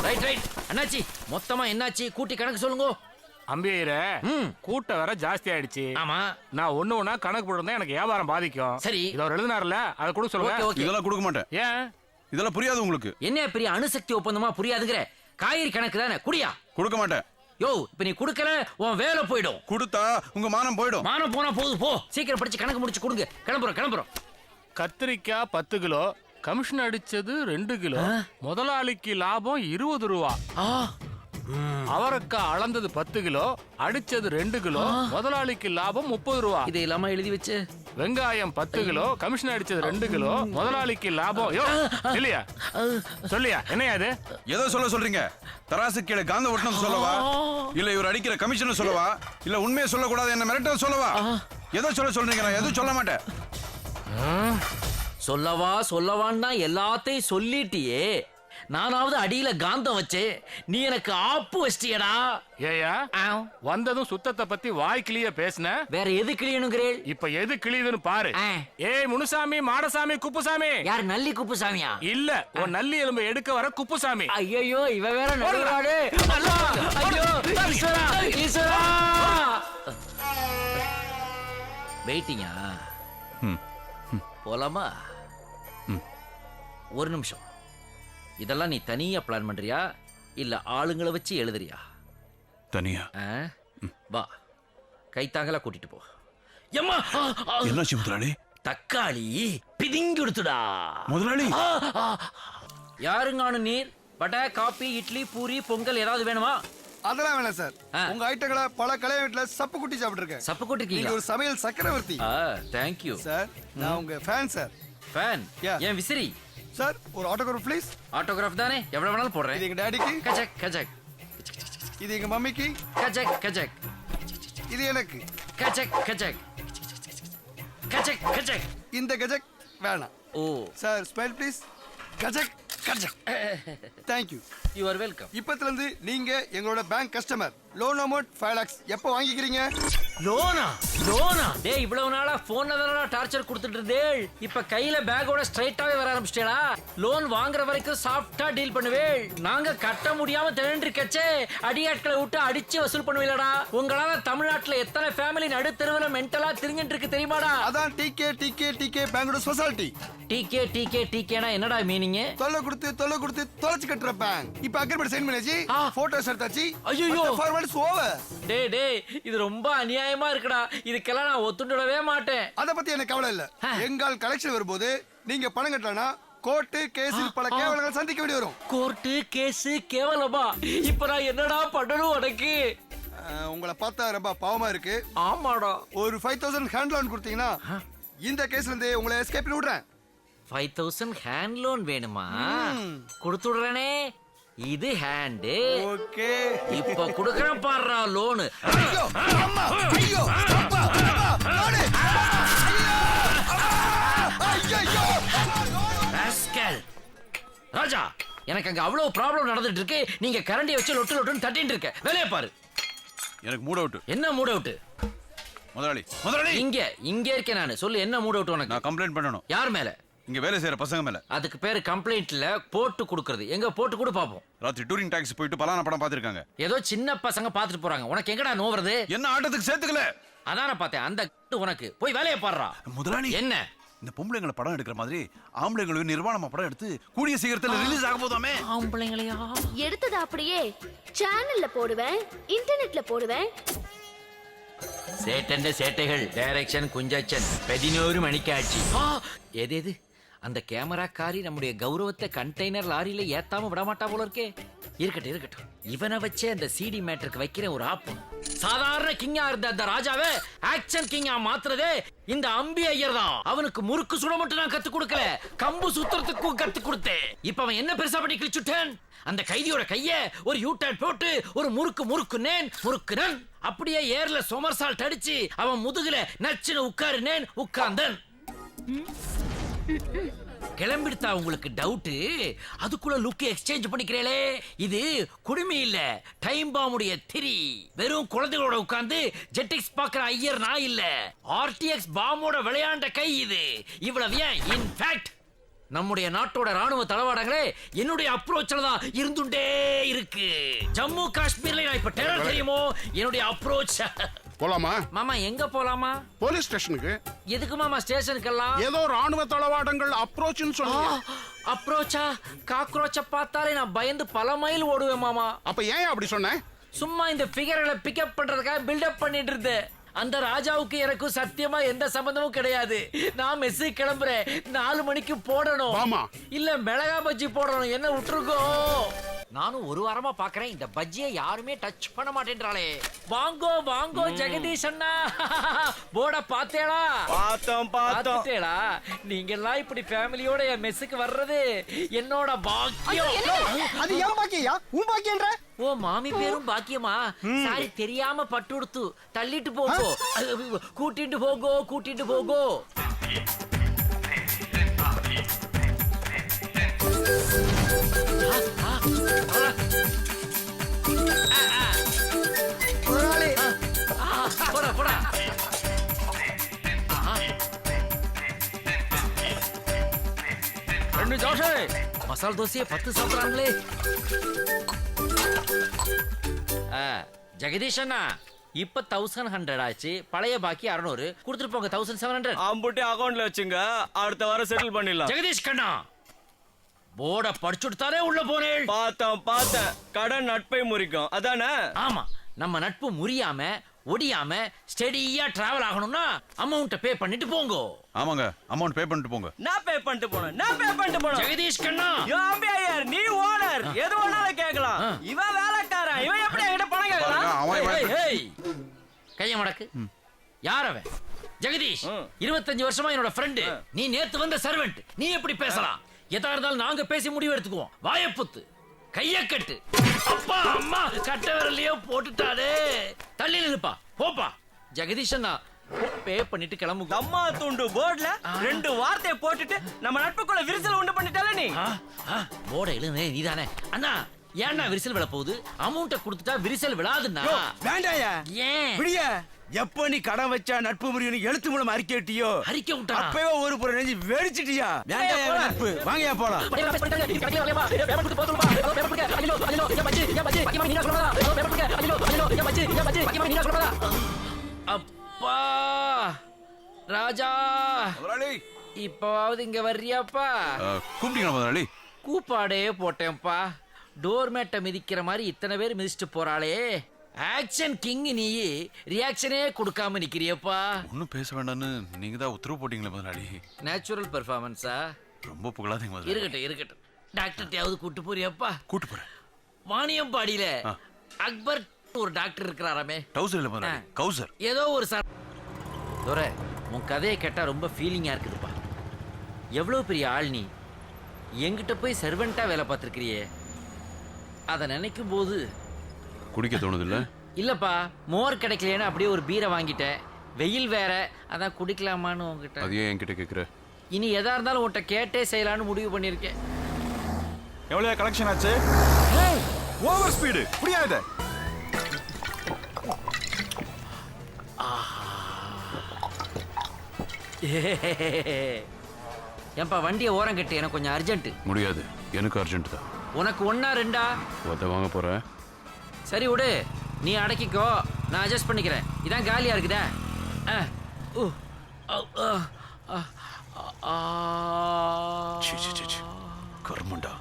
Right right. அண்ணாச்சி மொத்தமா என்னாச்சு கூட்டி கணக்கு சொல்லுங்க. அம்பியரே, கூட்டம் வேற ஜாஸ்தி ஆயிடுச்சு. ஆமா, நான் ஒண்ணு கணக்கு போடுறேன், எனக்கு வியாபாரம் பாதிக்கும். சரி, இத அவர் எழுதினார்ல, அதை கூட சொல்லுங்க. இதெல்லாம் கொடுக்க மாட்டேன். ஏன்? இதெல்லாம் புரியாது உங்களுக்கு. என்ன பெரிய அணுசக்தி ஒப்பந்தமா புரியாதுங்கிற? காய்கறி கணக்கு தானே, குடியா. கொடுக்க மாட்டேன். யோ, இப்ப நீ குடுக்கற உன் வேலை போய்டும். கொடுத்தா உங்க மானம் போய்டும். மானம் போனா போகுது. போ, சீக்கிரம் படிச்சு கணக்கு முடிச்சு கொடுங்க. கிளம்புறோம். கத்திரிக்காய் 10 கிலோ, கமிஷன் அடிச்சது 2 கிலோ, முதலாளிக்கு லாபம் 20 ரூபா. அவரைக்காய் அளந்தது 10 கிலோ, அடிச்சது 2 கிலோ, முதலாளிக்கு லாபம் 30 ரூபா. இது இல்லாம எழுதி வச்சு. வெங்காயம் 10 கிலோ, கமிஷன் அடிச்சது 2 கிலோ, முதலாளிக்கு லாபம். இல்லையா? சொல்லியா? என்னையா அது? ஏதோ சொல்றீங்க? தராசு கீழே காந்த ஒட்டணும் சொல்லவா? இல்ல இவர் அடிக்கிற கமிஷன் சொல்லவா? இல்ல உண்மையை சொல்லக்கூடாது என்ன மிரட்ட சொல்லவா? ஏதோ சொல்றீங்க? நான் எதுவும் சொல்ல மாட்டேன். சொல்லவான்னா எல்லாத்தையும் சொல்லிட்டியே. நானாவது அடியில காந்தம் வச்சு நீ எனக்கு ஆப்பு வச்சிட்டியடா. ஏயா வந்ததும் சுத்தத்தை பத்தி வாய் கிளிய பேசுன, வேற எது கிளியணுங்கிறேன்? இப்ப எது கிளியுதுன்னு பாரு. ஏய் முனுசாமி, மாடசாமி, குப்புசாமி. யார்? நல்லி குப்புசாமியா? இல்ல, உன் நல்லி எலும்பு எடுக்க வர குப்புசாமி. ஐயோ, இவ வேற நடுவாடு. ஐயோ ஈஸ்வரா. வெயிட்டிங்கா? போலாமா? ஒரு நிமிஷம். இதெல்லாம் நீ தனியா பிளான் பண்றியா இல்ல ஆளுங்களை வச்சு எழுதுறியா? தனியா. வா, கைத்தாங்கலா கூட்டிட்டு போ. என்னாச்சு முதலாளி? தக்காளி பிதிங்கி கொடுத்துடா முதலாளி. யாருங்கானு நீர்? வடை, காபி, இட்லி, பூரி, பொங்கல் ஏதாவது வேணுமா? அதெல்லாம் வேணாம் சார். உங்க ஐட்டங்களை பல கல்யாண வீட்டுல சப்பு குட்டி சாப்பிட்டுருக்கேன். சப்பு குட்டிருக்கீங்க? நீங்க ஒரு சமையல் சக்கரவர்த்தி. Thank you sir. நான் உங்க ஃபேன் சார். ஃபேன்? ஏன் விசிறி? சார் ஒரு ஆட்டோகிராஃப் ப்ளீஸ். ஆட்டோகிராஃப் தானே, எவ்வளவு வேணாலும் போடுறேன். இது எங்க டாடிக்கு. கஜக் கஜக். இது எங்க மம்மிக்கு. கஜக் கஜக். இது எனக்கு. கஜக் கஜக். கஜக் கஜக். இந்த கஜக் வேணாம். ஓ சார் ஸ்மைல் ப்ளீஸ். கஜக் கஜக். Thank you. You are welcome. இப்பத்துல இருந்து நீங்க எங்களோட bank customer. Loan amount 5 lakhs எப்போ வாங்கிக்கிறீங்க? லோனா? லோனா? டேய் இவ்வளவு நாளா போன்ல தானடா டார்ச்சர் கொடுத்துட்டு இருந்தே. இப்ப கையில பேக்கோட ஸ்ட்ரைட்டாவே வர ஆரம்பிச்சிட்டேடா. லோன் வாங்குற வரைக்கும் சாஃப்ட்டா டீல் பண்ணுவே. நாங்க கட்ட முடியாம திணறி இருக்கச்சே அடியாட்களை விட்டு அடிச்சு வசூல் பண்ணுவீலடா. உங்களால தமிழ்நாட்டுல எத்தனை ஃபேமிலி நடுத்தெருவுல மென்டலா திரிஞ்சிட்டு இருக்கு தெரியுமாடா? அதான் டிகே டிகே டிகே பேங்கோட ஸ்பெஷாலிட்டி. டிகே டிகே டிகேனா என்னடா மீனிங்? தொல்லை கொடுத்து தொலைச்சு கட்டுற பேங்க். இப்ப அக்ரிமெண்ட் சைன் பண்ணியாச்சு. போட்டோஸ் எடுத்தாச்சு. ஐயோ ஃபார்வர்ட்ஸ் ஓவர். டேய் டேய் இது ரொம்ப அநியாயமா இருக்குடா. இதுக்கெல்லாம் நான் ஒத்துண்டவே மாட்டேன். அத பத்தி எனக்கு கவலை இல்ல. எங்கால் கலெக்ஷன் வரும்போது நீங்க பணம் கட்டலனா கோர்ட் கேஸ் பல கேவலங்கள் சந்திக்க வேண்டி வரும். கோர்ட் கேஸ் கேவலமா? இப்ப நான் என்னடா பண்ணணும் உனக்கு? உங்களை பார்த்தா ரொம்ப பாவமா இருக்கு. ஆமாடா. ஒரு 5000 ஹேண்ட் லோன் கொடுத்தீங்கன்னா இந்த கேஸ்ல இருந்து உங்களை எஸ்கேப் பண்ணி விடுறேன். 5000 ஹேண்ட் லோன் வேணுமா? கொடுத்து விடுறேனே. இது ஹேண்ட். ஓகே. இப்ப குடுக்கறேன் பாருடா லோன். ஐயோ அம்மா ஐயோ அப்பா லோன். ஐயோ ராஸ்கல். ராஜா எனக்கு அங்க அவ்வளவு ப்ராப்ளம் நடந்துட்டு இருக்கு. நீங்க கரண்டியை வச்சு லொட்டு லொட்டுன்னு தட்டிட்டு இருக்க. வேலைய பாரு. எனக்கு மூட் அவுட். என்ன மூட் அவுட்? முதலாளி இங்க இருக்கேன் நானு. சொல்லு என்ன மூட் அவுட் உனக்கு? நான் கம்ப்ளைண்ட் பண்ணணும். யார் மேல? இங்க வேலை செய்யற பசங்க மேல. அதுக்கு பேரு கம்ப்ளைண்ட்ல போட்டு கொடுக்கறது. எங்க போட்டு கொடு பாப்போம். ராத்திரி டூரிங் டாக்ஸி போயிட்டு பலான படம் பாத்துருக்காங்க. ஏதோ சின்ன பசங்க பாத்துட்டு போறாங்க. உனக்கு எங்கடா நோவுறது? என்ன ஆட்டத்துக்கு சேர்த்துக்கல. அதான பார்த்தேன். அந்த உனக்கு போய் வேலையை பாடுறா. முதலாளி என்ன இந்த பொம்பளைங்களை படம் எடுக்கிற மாதிரி ஆம்பளைங்களும் நிர்வாணமா படம் எடுத்து கூடிய சீக்கிரத்துல ரிலீஸ் ஆக போதாமே. ஆம்பளைங்களையா எடுத்தது அப்படியே சேனல்ல போடுவேன், இன்டர்நெட்ல போடுவேன். சேட்டண்ட சேட்டைகள் டைரக்ஷன் குஞ்சச்சன் 11 மணிக்காட்சி. எது அந்த கேமராக்காரி நம்முடைய கௌரவத்தை கண்டெய்னர் லாரியில ஏத்தாம விட மாட்டா போல இருக்கே. இருக்கட்டும். இவனை வச்சே அந்த சிடி மேட்டருக்கு வைக்கிற ஒரு ஆப்பு. சாதாரண கிங்கா இருந்த அந்த ராஜாவை ஆக்சன் கிங்கா மாத்துறதே இந்த அம்பி ஐயர் தான். அவனுக்கு முறுக்கு சுட மட்டும் நான் கத்து கொடுக்கல, கம்பு சுத்துறதுக்கும் கத்து கொடுத்தேன். இப்ப அவன் என்ன பெருசா பண்ணி கிழிச்சுட்டேன். அந்த கைதியோட கைய ஒரு யூட்டர்ன் போட்டு ஒரு முறுக்குனேன். அப்படியே ஏர்ல சொமர்சால்ட் அடிச்சு அவன் முதுகுல நச்சுன்னு உட்கார்ந்தேன். கிளம்பிடுத்தா உங்களுக்கு டவுட்? அதுக்குள்ள லுக் எக்ஸ்சேஞ்ச் பண்ணிக்கிறீங்களே. இது குடுமி இல்ல, டைம் பாம்புடைய திரி. வெறும் குழந்தைகளோட உட்கார்ந்து ஜெட்டிக்ஸ் பாக்குற ஐயர் நான் இல்ல. ஆர்டிஎக்ஸ் பாம்போட விளையாண்ட கை இது. இவ்வளவு ஏன் இன்ஃபேக்ட் நம்முடைய நாட்டோட ராணுவ தளவாடங்களே என்னுடைய அப்ரோச்ல தான் இருந்துட்டே இருக்கு. ஜம்மு காஷ்மீர்ல நான் இப்ப டெரர் தெரியுமோ என்னுடைய அப்ரோச். போலாமா மாமா? எங்க போலாமா? போலீஸ் ஸ்டேஷனுக்கு. எதுக்கு மாமா ஸ்டேஷனுக்கெல்லாம்? ஏதோ ராணுவ தளவாடங்கள் அப்ரோச்னு சொல்லுங்க. அப்ரோச்சா? காக்ரோச்ச பார்த்தாலே நான் பயந்து பல மைல் ஓடுவேன் மாமா. அப்ப ஏன் அப்படி சொன்ன? சும்மா இந்த ஃபிகர்களை பிக்கப் பண்றதுக்காக பில்டப் பண்ணிட்டு இருந்தேன். அந்த ராஜாவுக்கு எனக்கும் சத்தியமா எந்த சம்பந்தமும் கிடையாது. நான் மெஸ்ஸு கிளம்புறேன். 4 மணிக்கு போடணும். இல்ல மிளகா பஜ்ஜி போடணும். என்ன விட்டுருக்கோ? நானும் ஒரு வாரமா பாக்குறேன் இந்த பஜ்ஜியை யாருமே டச் பண்ண மாட்டேன்றாளே. வாங்கோ ஜெகதீஷ் அண்ணா. போட பாத்தேடா? பாத்துட்டேடா. நீங்க எல்லாம் இப்படி ஃபேமிலியோட என் மெஸ்ஸுக்கு வர்றது என்னோட பாக்கியம். அது ஏன் பாக்கியா? உன் பாக்கியன்ற? ஓ மாமி பேரும் பாக்கியமா? சாரி தெரியாம பட்டு கொடுத்து தள்ளிட்டு போகோ. கூட்டிட்டு போகோ. போடா. ரெண்டு தோசை. மசால் தோசையை 10 சாப்பிடுறாங்களே. ஜெகதீஷ் அண்ணா இப்ப 1100 ஆச்சு. பழைய பாக்கி 600 கொடுத்துட்டு போங்க. 1700 அம்புட்டி அக்கவுண்ட்ல வச்சுங்க. அடுத்த வாரம் செட்டில் பண்ணிடலாம். ஜெகதீஷ் கண்ணா போர்ட படிச்சுட்டு தானே உள்ள போனேன். பார்த்தேன். கடன் நட்பை முறிக்கும் அதானே? ஆமா. நம்ம நட்பு முறியாம ஒடியாம ஸ்டெடியா டிராவல் ஆகணும்னா அமௌண்ட் பே பண்ணிட்டு போங்க. ஆமாங்க, அமௌண்ட் பே பண்ணிட்டு போங்க. நான் பே பண்ணிட்டு போறேன். ஜெகதீஷ் கண்ணா யோ அம்பி ஐயர், நீ ஓனர், எது வேணாலும் கேட்கலாம். இவன் வேலைக்காரன். இவன் எப்படி என்கிட்ட பணம் ஏய் கைய மடக்கு. யார் அவன்? ஜெகதீஷ், 25 வருஷமா என்னோட ஃப்ரெண்டு. நீ நேத்து வந்த சர்வெண்ட். நீ எப்படி பேசலாம்? எதா இருந்தாலும் நாங்க பேசி முடிவு எடுத்துக்குவோம். வாயப்புத்து, கைய கட்டு. அப்பா அம்மா கட்ட விரலையோ போட்டுட்டாடே. தள்ளி நில்லுப்பா, போப்பா. ஜெகதீஷ் அண்ணா பே பண்ணிட்டு கிளம்பு. அம்மா துண்டு போர்டுல 2 வார்த்தையை போட்டுட்டு நம்ம நட்புக்குள்ள விரிசல் உண்டு பண்ணிட்டால நீ. போர்டை எழுதுனே நீதானே அண்ணா. ஏன்னா விரிசல் விழ போகுது? அமௌண்ட்டை கொடுத்துட்டா விரிசல் விழாதுண்ணா. வேண்டாயா? ஏன் விடிய எப்போ நீ கடன் வச்சா நட்பு முறியும் எழுத்து மூலம் அறிக்கைட்டியோ அறிக்கை விட்டா அப்பவே ஒரு புறம் நெஞ்சு வெடிச்சிட்டியா? வேண்டாயா நட்பு, வாங்கயா போலாம். அப்பா ராஜா, இப்பவாவது இங்க வர்றியாப்பா? கூப்பிட்டீங்களா முதலாளி? கூப்பாடே போட்டேன்ப்பா. டோர்மேட்டை மிதிக்கிற மாதிரி இத்தனை பேர் மிதிச்சுட்டு போறாளே. ஆக்ஷன் கிங் நீ, ரியாக்ஷனே கொடுக்காம நிக்கிறியப்பா. ஒன்னும் பேச வேண்டாம்னு நீங்க தான் உத்தரவு போட்டீங்களே முதலாளி. நேச்சுரல் பெர்ஃபார்மன்ஸா? ரொம்ப புகழாதீங்க முதலாளி. இருக்கட்டும் இருக்கட்டும். டாக்டர்கிட்டயாவது கூட்டு போறியப்பா? கூட்டு போறேன். வாணியம்பாடியில அக்பர் ஒரு டாக்டர் இருக்கிறாராமே. டவுசர் இல்ல முதலாளி, கவுசர். ஏதோ ஒரு சார். துரை, உன் கதையை கேட்டா ரொம்ப ஃபீலிங்கா இருக்குதுப்பா. எவ்வளவு பெரிய ஆள் நீ. என்கிட்ட போய் சர்வெண்டா வேலை பார்த்துருக்கிறியே. அதை நினைக்கும் போது குடிக்க தோணுது இல்ல? இல்லப்பா, மோர் கிடைக்கலன்னு அப்படியே ஒரு பீரை வாங்கிட்டேன். வெயில் வேற, அதான் குடிக்கலாமான்னு உங்ககிட்ட. அது ஏன் என்கிட்ட கேக்குற? இனி எதா இருந்தாலும் உன்கிட்ட கேட்டே செய்யலான்னு முடிவு பண்ணிருக்கேன். எவ்வளவு கலெக்ஷன் ஆச்சு? ஓவர் ஸ்பீடு புரியாத. ஏன்பா வண்டியை ஓரம் கட்டு, எனக்கு கொஞ்சம் அர்ஜென்ட். முடியாது, எனக்கு அர்ஜென்ட் தான். உனக்கு 1 ஆ 2 ஒத்த வாங்க போறேன். சரி விடு, நீ அடக்கிக்கோ, நான் அட்ஜஸ்ட் பண்ணிக்கிறேன். இதான் காலியா இருக்குதா? கர்மண்டா.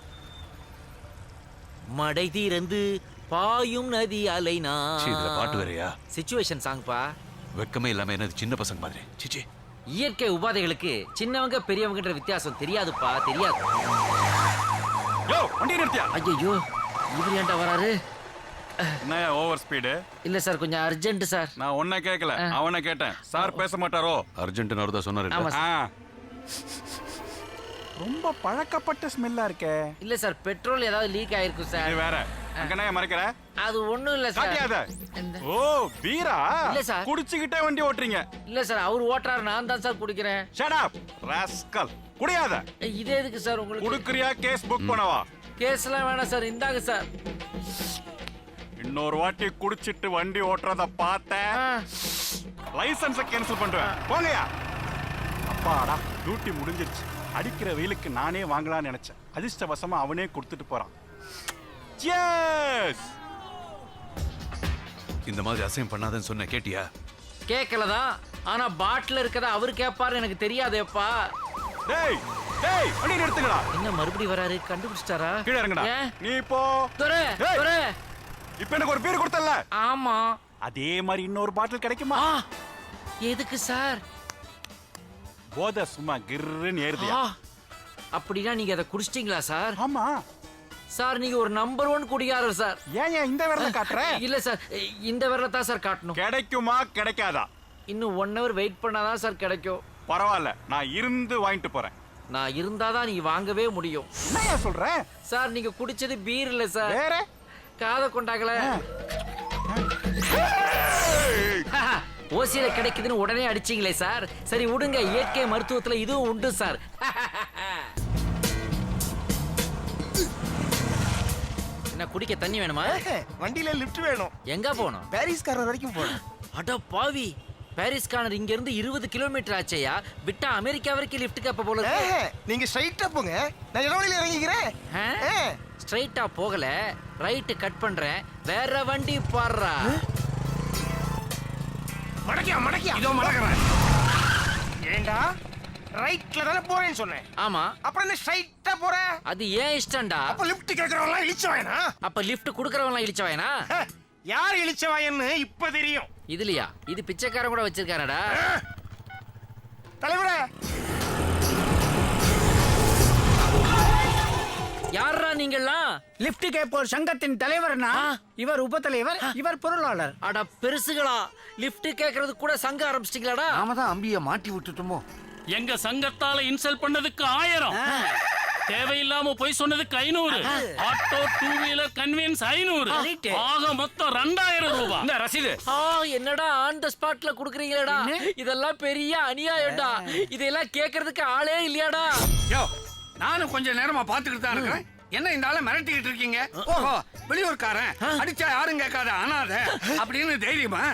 மடை தீரந்து பாயும் நதி அலைனா. இதுல பாட்டு வேறயா? சிச்சுவேஷன் சாங்பா. வெக்கமே இல்லாம என்னது சின்ன பசங்க மாதிரி. சிச்சி, இயற்கை உபாதைகளுக்கு சின்னவங்க பெரியவங்கன்ற வித்தியாசம் தெரியாதுப்பா, தெரியாது. யோ வண்டி நிறுத்தியா? ஐயோ, இவர் ஏன்டா வராரு? என்ன ஓவர் ஸ்பீடு? இல்ல சார், கொஞ்சம் அர்ஜென்ட் சார். நான் ஒன்ன கேட்கல, அவனை கேட்டேன். சார் பேச மாட்டாரோ? அர்ஜென்ட் அவர்தான் சொன்னாரு. ரொம்ப பழக்கப்பட்ட ஸ்மெல்லா இருக்கே. இல்ல சார், பெட்ரோல் ஏதாவது லீக் ஆயிருக்கும் சார். வேற அங்கனே மறைக்கற? அது ஒண்ணும் இல்ல சார். காட்டியாத. ஓ பீரா? இல்ல சார், குடிச்சிட்டே வண்டி ஓட்றீங்க. இல்ல சார், அவர் ஓட்றாரு, நான் தான் சார் குடிக்கிறேன். Shut up rascal. குடியாத. இது எதுக்கு சார் உங்களுக்கு? குடுக்குறியா கேஸ் புக் பண்ணவா? கேஸ்லாம் வேணாம் சார், இந்தாங்க சார். இன்னொரு வாட்டி குடிச்சிட்டு வண்டி ஓட்டுறத பார்த்தேன், லைசன்ஸ கேன்சல் பண்றேன். போங்கயா. அப்பாடா, டியூட்டி முடிஞ்சிருச்சு. அடிக்கிற வெயிலுக்கு நானே வாங்கலாம்னு நினைச்சேன். அதிர்ஷ்டவசமா அவனே கொடுத்துட்டு போறான். Cheers! இந்த மாதிரி அசைன் பண்ணாதன்னு சொன்ன கேட்டியா? கேட்கலதான், ஆனா பாட்டில் இருக்கதா அவர் கேட்பாரு, எனக்கு தெரியாதேப்பா. டேய் டேய், வண்டி நிறுத்துங்கடா. என்ன மறுபடியும் வராரு? கண்டுபிடிச்சிட்டாரா? கீழ இறங்குடா. நீ போ. துரை துரை, இப்போ எனக்கு ஒரு பீர் கொடுத்தல்ல? ஆமா. அதே மாதிரி இன்னொரு பாட்டில் கிடைக்குமா? எதுக்கு சார்? போதை சும்மா கிர்ன்னு ஏறுதியா? அப்படின்னா நீங்க அதை குடிச்சிட்டீங்களா சார்? ஆமா சார், நீங்க ஒரு நம்பர் 1 குடிகாரர் சார். ஏன் இந்த விரல காட்டுற? இல்ல சார், இந்த விரல தான் சார் காட்டணும். கிடைக்குமா கிடைக்காதா? இன்னும் 1 hour வெயிட் பண்ணாதான் சார் கிடைக்கும். பரவாயில்ல, நான் இருந்து வாங்கிட்டு போறேன். நான் இருந்தாதான் நீ வாங்கவே முடியும். என்ன சொல்ற சார்? நீங்க குடிச்சது பீர் இல்ல சார், வேற காதை கொண்டாகல. ஓசியில கிடைக்குதுன்னு உடனே அடிச்சீங்களே சார். சரி விடுங்க, இயற்கை மருத்துவத்துல இதுவும் உண்டு சார். என்ன குடிக்க தண்ணி வேணுமா? வண்டியில லிஃப்ட் வேணும். எங்க போனோம்? பாரிஸ் கார்னர் வரைக்கும் போணும். அட பாவி, பாரிஸ் கார்னர் இங்க இருந்து 20 கிலோமீட்டர் ஆச்சேயா. விட்டா அமெரிக்கா வரைக்கும் லிஃப்ட் கேப்ப போல இருக்கு. நீங்க ஸ்ட்ரைட்டா போங்க, நான் இடவழியில இறங்கிக்கிறேன். ஸ்ட்ரைட்டா போகல, ரைட் கட் பண்றேன், வேற வண்டி பாடுறா. மடக்கியா இதோ மடக்குறேன். ஏண்டா ரைட்ல தான போறேன்னு சொன்னேன். ஆமா, அப்புறம் என்ன ஸ்ட்ரைட்டா போற? அது ஏன் இஷ்டம்டா. அப்ப லிஃப்ட் கேக்குறவங்க இழிச்சவாயனா? அப்ப லிஃப்ட் குடுக்கறவங்க இழிச்சவாயனா? யார் இழிச்சவாயன்னு இப்ப தெரியும். இதுலயா? இது பிச்சைக்காரன் கூட வச்சிருக்கானடா. தலைவரே, யாரா நீங்கெல்லாம்? லிப்ட் கேப்போர் சங்கத்தின் தலைவர்னா இவர் உபத்தலைவர், இவர் பொருளாளர். அட பெருசுகளா, லிஃப்ட் கேக்குறது கூட சங்க ஆரம்பிச்சிட்டீங்களாடா? நாம தான் அம்பிய மாட்டி விட்டுட்டோமோ. எங்க சங்கத்தால இன்சல்ட் பண்ணதுக்கு 1000, தேவையில்லாம போய் சொன்னதுக்கு 500, ஆட்டோ 2 வீலர் கன்வீன்ஸ் 500, ஆக மொத்தம் 2000 ரூபாய். இந்த ரசீது. என்னடா ஆன் த ஸ்பாட்ல குடுக்குறீங்களேடா? இதெல்லாம் பெரிய அநியாயம்டா. இதெல்லாம் கேக்குறதுக்கு ஆளே இல்லையாடா? யோ, நானும் கொஞ்ச நேரமா பாத்துக்கிட்டு தான் இருக்கேன். என்ன இந்த ஆளை மிரட்டிக்கிட்டு இருக்கீங்க? ஓஹோ, வெளியூர்காரன், அடிச்சா யாரும் கேட்காத அனாதை அப்படின்னு தைரியமா?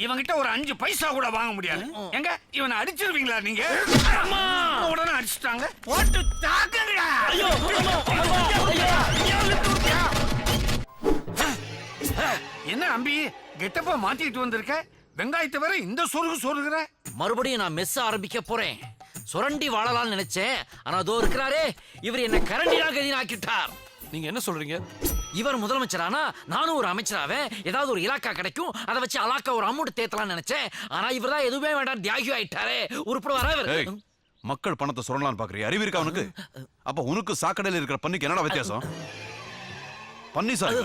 இவங்கிட்ட ஒரு 5 பைசா கூட வாங்க முடியாது. எங்க இவனை அடிச்சிருவீங்களா நீங்க? உடனே அடிச்சுட்டாங்க. போட்டு தாக்குங்க. என்ன அம்பி கெட்டப்பா மாத்திட்டு வந்திருக்க? வெங்காயத்தை வர இந்த சொருகுற. மறுபடியும் நான் மெஸ் ஆரம்பிக்க போறேன். சுரண்டி வாழலாம்னு நினைச்சேன், ஆனா அதோ இருக்கிறாரே, இவர் என்ன கரண்டியா கதினாக்கிட்டார். நீங்க என்ன சொல்றீங்க? இவர் முதலமைச்சரானா நானும் ஒரு அமைச்சராவேன், ஏதாவது ஒரு இலாக்கா கிடைக்கும், அதை வச்சு அலாக்கா ஒரு அமௌண்ட் தேத்தலாம்னு நினைச்சேன். ஆனா இவர் தான் எதுவுமே வேண்டாம் தியாகி ஆயிட்டாரே. உருப்படுவாரா? மக்கள் பணத்தை சுரண்டலான்னு பாக்குறீங்க? அறிவு இருக்கா உனக்கு? அப்ப உனக்கு சாக்கடையில் இருக்கிற பண்ணிக்கு என்னடா வித்தியாசம்? பண்ணி சார்,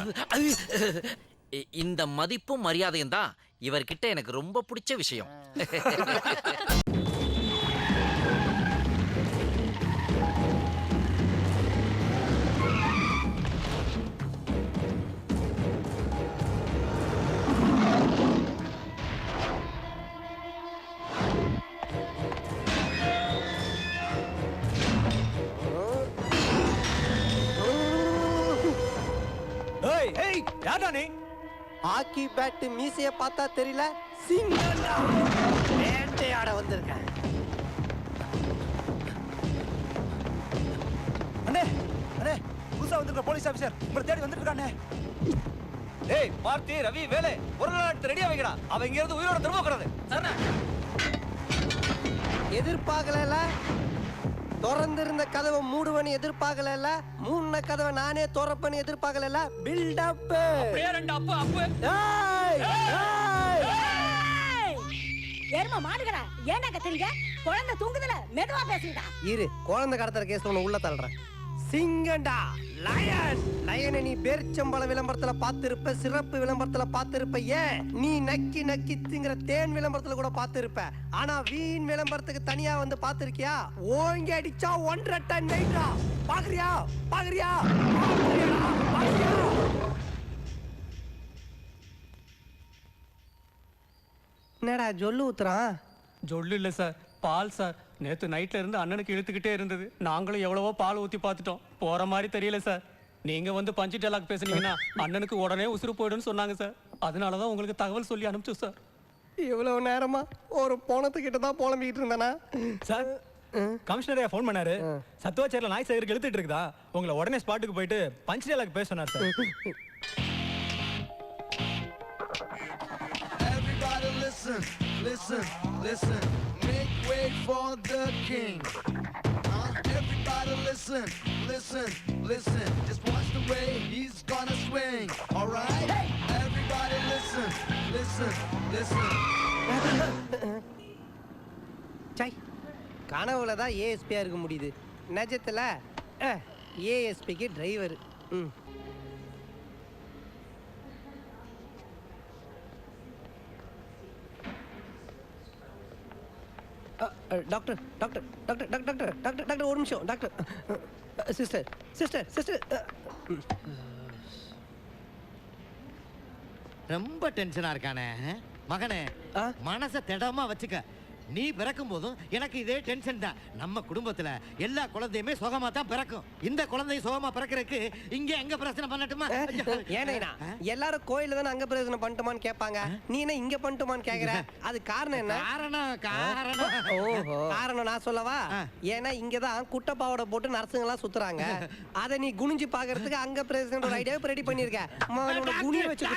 இந்த மதிப்பும் மரியாதையும் தான் இவர்கிட்ட எனக்கு ரொம்ப பிடிச்ச விஷயம். ஹாக்கி பேட் மீசைய பார்த்தா தெரியல, சிங்கம்டா. வேட்டையாட வந்திருக்கேன். அண்ணே அண்ணே, புதுசா வந்திருக்க போலீஸ் ஆபீசர் உங்களை தேடி வந்துட்டு இருக்கானே. டேய் பார்த்தி, ரவி, வேலை ஒரு நாள் எடுத்து ரெடியா வைக்கடா. அவன் இங்க இருந்து உயிரோட திரும்ப கூடாது. எதிர்பார்க்கல, திறந்திருந்த கதவை மூடுவனு எதிர்பார்க்கல, மூணு கதவை நானே திறப்பனு எதிர்பார்க்கல. Build up. அப்படியே ரெண்டு அப்பு அப்பு. ஏர்மா மாடுகடா, ஏன்டா கத்துறீங்க? குழந்தை தூங்குதுல, மெதுவா பேசுங்கடா. இரு, குழந்தை கடத்துற கேஸ்ல உன்னை உள்ள தள்ளுறேன். சிங்கண்டா, லயன். லயனை நீ பேர்ச்சம்பள விளம்பரத்துல பார்த்திருப்ப, சிறப்பு விளம்பரத்துல பார்த்திருப்ப, ஏன் நீ நக்கி நக்கி திங்கிற தேன் விளம்பரத்துல கூட பார்த்திருப்ப. ஆனா வீண் விளம்பரத்துக்கு தனியா வந்து பார்த்திருக்கியா? ஓங்கி அடிச்சா 1.5 டன் வெயிட்டா. பாக்குறியா பாக்குறியா? என்னடா ஜொல்லு ஊத்துறான்? ஜொல்லு இல்ல சார், பால் சார். நேத்து நைட்ல இருந்து அண்ணனுக்கு இழுத்துக்கிட்டே இருந்தது. நாங்களும் எவ்வளவோ பால் ஊத்தி பார்த்துட்டோம், போற மாதிரி தெரியல சார். நீங்க வந்து பஞ்சு டேலாக் பேசுனீங்கன்னா அண்ணனுக்கு உடனே உசுறு போயிடுன்னு சொன்னாங்க சார். அதனாலதான் உங்களுக்கு தகவல் சொல்லி அனுப்பிச்சோம் சார். இவ்வளவு நேரமா ஒரு போனத்துக்கிட்ட தான் புலம்பிக்கிட்டு இருந்தானா சார்? கமிஷனரே ஃபோன் பண்ணாரு. சத்துவாச்சேரியில் நாய் சேகருக்கு இழுத்துட்டு இருக்குதா, உங்களை உடனே ஸ்பாட்டுக்கு போயிட்டு பஞ்ச் டேலாக் பேச சொன்னார் sir. Everybody listen, listen, listen. Make way for the king. Everybody listen, listen, listen. Just watch the way he's gonna swing. All right? Everybody listen, listen, listen. சை, கனவுல தான் ஏஎஸ்பியா இருக்க முடியுது, நிஜத்துல ஏஎஸ்பிக்கு driver. Doctor doctor doctor doctor doctor doctor doctor ஒரு நிமிஷம் டாக்டர். Sister sister sister. ரொம்ப டென்ஷனா இருக்கானே மகனே. மனச திடமா வச்சுக்க. நீ பிறக்கும் போதும் எனக்கு இதே டென்ஷன் தான். நம்ம குடும்பத்துல எல்லா குழந்தையுமே சுகமா தான் பிறக்கும். இந்த குழந்தை சுகமா பிறக்கிறதுக்கு இங்க எங்க பிரச்சனை பண்ணட்டுமா? ஏன்னா எல்லாரும் கோயில தானே அங்க பிரச்சனை பண்ணட்டுமான்னு கேட்பாங்க, நீ என்ன இங்க பண்ணட்டுமான்னு கேக்குற? அது காரணம் என்ன? காரணம் நான் சொல்லவா? ஏன்னா இங்கதான் குட்டப்பாவோட போட்டு நர்சுங்க எல்லாம் சுத்துறாங்க. அதை நீ குனிஞ்சு பாக்குறதுக்கு அங்க பிரசிடென்ட் ஒரு ஐடியாவை ரெடி பண்ணிருக்க. குனிய வச்சு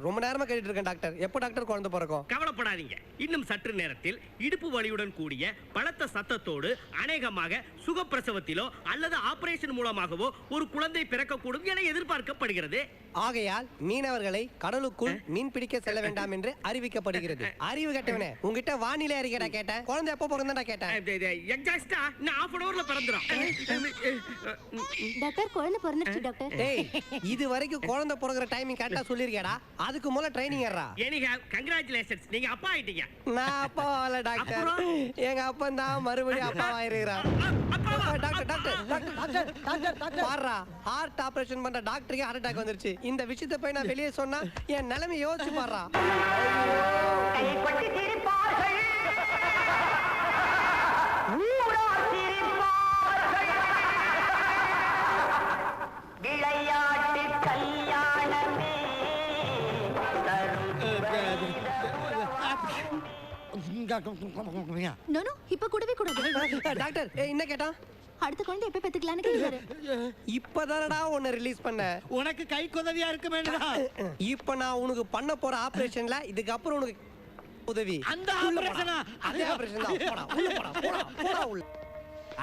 ரொம்ப நேரமா கேட்டுட்டு இருக்கேன் டாக்டர். எப்போ டாக்டர் குழந்தை பிறக்கும்? கவலைப்படாதீங்க, இன்னும் சற்று நேரத்தில் இடுப்பு வலியுடன் கூடிய பலத்த சத்தத்தோடு அநேகமாக சுகப்பிரசவத்திலோ அல்லது ஆபரேஷன் மூலமாகவோ ஒரு குழந்தை பிறக்கக்கூடும் என எதிர்பார்க்கப்படுகிறது. ஆகையால் மீனவர்களை கடலுக்குள் மீன் பிடிக்க செல்ல வேண்டாம் என்று அறிவிக்கப்படுகிறது. அறிவு கட்டவனே, உங்ககிட்ட வானிலை அறிக்கைடா கேட்டேன். குழந்தை எப்போ பிறந்தா கேட்டேன். எக்ஸாக்ட்டா நான் half an hourல பிறந்துரும். டாக்டர் குழந்தை பிறந்துச்சு டாக்டர். டேய், இது வரைக்கும் குழந்தை பிறகுற டைமிங் கரெக்டா சொல்லிருக்கேடா. அதுக்கு முதல்ல ட்ரைனிங் ஏறா. எனிஹவ் கங்க்ராச்சுலேஷன்ஸ், நீங்க அப்பா ஆயிட்டீங்க. நான் அப்பா ஆகல டாக்டர். எங்க அப்பன் தான் மறுபடியும் அப்பா ஆயிருக்கிறான். பாருடா, ஹார்ட் ஆபரேஷன் பண்ற டாக்டருக்கு ஹார்ட் அட்டாக் வந்துருச்சு. இந்த விஷயத்தை போய் நான் வெளியே சொன்னா என் நிலைமை யோசிச்சு பாருடா. விளையாட்டு கல்யாணமே நோ இப்ப கூடவே கூடாது. டாக்டர் என்ன கேட்டா? அடுத்த குழந்தை எப்ப பெத்துக்கலாம்னு கேக்குறாரு. இப்பதானடா உன்னை ரிலீஸ் பண்ண. உனக்கு கை உதவியா இருக்குமேடா. இப்ப நான் உனக்கு பண்ண போற ஆபரேஷன்ல இதுக்கு அப்புறம் உனக்கு உதவி. அந்த ஆபரேஷனா? அதே ஆபரேஷன் தான். போடா உள்ள போடா போடா போடா உள்ள.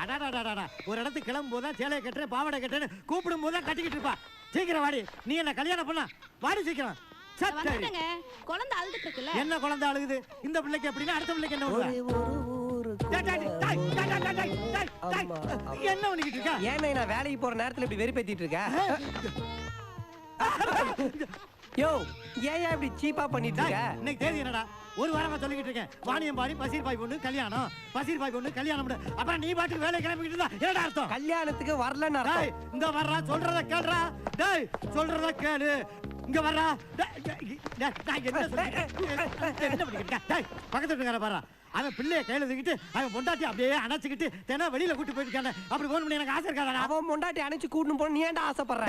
அடாடாடாடா, ஒரு இடத்துக்கு கிளம்பும் போதா சேலையை கட்டுறேன் பாவாடை கட்டுறேன்னு கூப்பிடும் போதா கட்டிக்கிட்டு இருப்பா. சீக்கிரம் வாடி, நீ என்ன கல்யாணம் பண்ண வாடி சீக்கிரம். வந்துட்டேங்க. குழந்தை அழுதுட்டு இருக்குல்ல. என்ன குழந்தை அழுகுது? இந்த பிள்ளைக்கு எப்படின்னா அடுத்த பிள்ளைக்கு என்ன பண்ணுவ? என்ன பண்ணிக்கிட்டு இருக்க? ஏன்னா நான் வேலைக்கு போற நேரத்துல இப்படி வெறுப்பேத்திட்டு இருக்க? யோ, ஏன் இப்படி சீப்பா பண்ணிட்டு இருக்க? இன்னைக்கு தேதி என்னடா? ஒரு வாரமா சொல்லிக்கிட்டு இருக்கேன். வாணியம்பாடி பசீர் பாய் பொண்ணு கல்யாணம், பசீர் பாய் பொண்ணு கல்யாணம். அப்புறம் நீ பாட்டுக்கு வேலையை கிளம்பிக்கிட்டு இருந்தா என்னடா அர்த்தம்? கல்யாணத்துக்கு வரலன்னு அர்த்தம். இந்த வர்றா, சொல்றத கேளுடா. டேய், சொல்றத கேளு. இங்க வர்றா. என்ன பண்ணிக்கிட்டு? டேய், பக்கத்து வீட்டுக்கார பாரு. அவன் பிள்ளைய கையில தூக்கிட்டு அவன் பொண்டாட்டி அப்படியே அணைச்சிக்கிட்டு தினம் வெளியில கூட்டு போயிருக்காங்க. அப்படி போகணும் எனக்கு ஆசை இருக்காதா? அவன் பொண்டாட்டி அணைச்சு கூட்டு போன நீ ஏன்டா ஆசைப்படுற?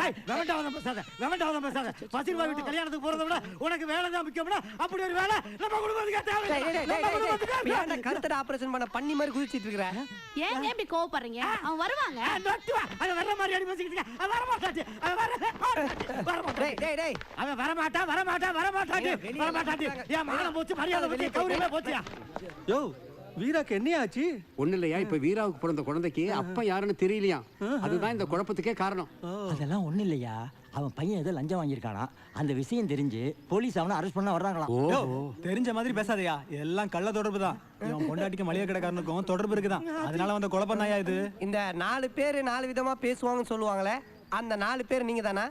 வெவண்டாவதம் பேசாத. பசீர்பாய் வீட்டு கல்யாணத்துக்கு போறதை விட உனக்கு வேலை தான் முக்கியம்னா அப்படி ஒரு வேலை நம்ம குடும்பத்துக்கு தேவை. ஏன்டா கருத்தட ஆபரேஷன் பண்ண பண்ணி மாதிரி குதிச்சிட்டு இருக்கற? ஏங்க இப்படி கோவப்படுறீங்க? அவன் வருவாங்க. அவன் வர மாதிரி அடி பேசிக்கிட்டு இருக்க. அவன் வர மாட்டாட்டி. அவன் வர மாட்டாட்டி. என் மானம் போச்சு, மரியாதை போச்சு, கௌரவமே போச்சியா? யோ, வீராக்கு என்ன ஆச்சு? ஒண்ணு இல்லையா, இப்ப வீராவுக்கு பிறந்த குழந்தைக்கு அப்பா யாருன்னு தெரியலையா. அதுதான் இந்த குழப்பத்துக்கே காரணம். அதெல்லாம் ஒண்ணு இல்லையா, அவன் பையன் ஏதோ லஞ்சம் வாங்கியிருக்கானா. அந்த விஷயம் தெரிஞ்சு போலீஸ் அவனை அரெஸ்ட் பண்ண வர்றாங்களாம். தெரிஞ்ச மாதிரி பேசாதயா, எல்லாம் கள்ள தொடர்பு தான். இவன் பொண்டாட்டிக்கு மளிகை கடைக்காரனுக்கும் தொடர்பு இருக்குதான். அதனால வந்த குழப்பம் தாயா இது. இந்த 4 பேர் 4 விதமா பேசுவாங்கன்னு சொல்லுவாங்களே, அந்த 4 பேர் நீங்க தானா?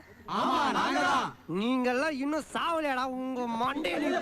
நீங்கெல்லாம் இன்னும் சாவலையாடா. உங்க மண்டையில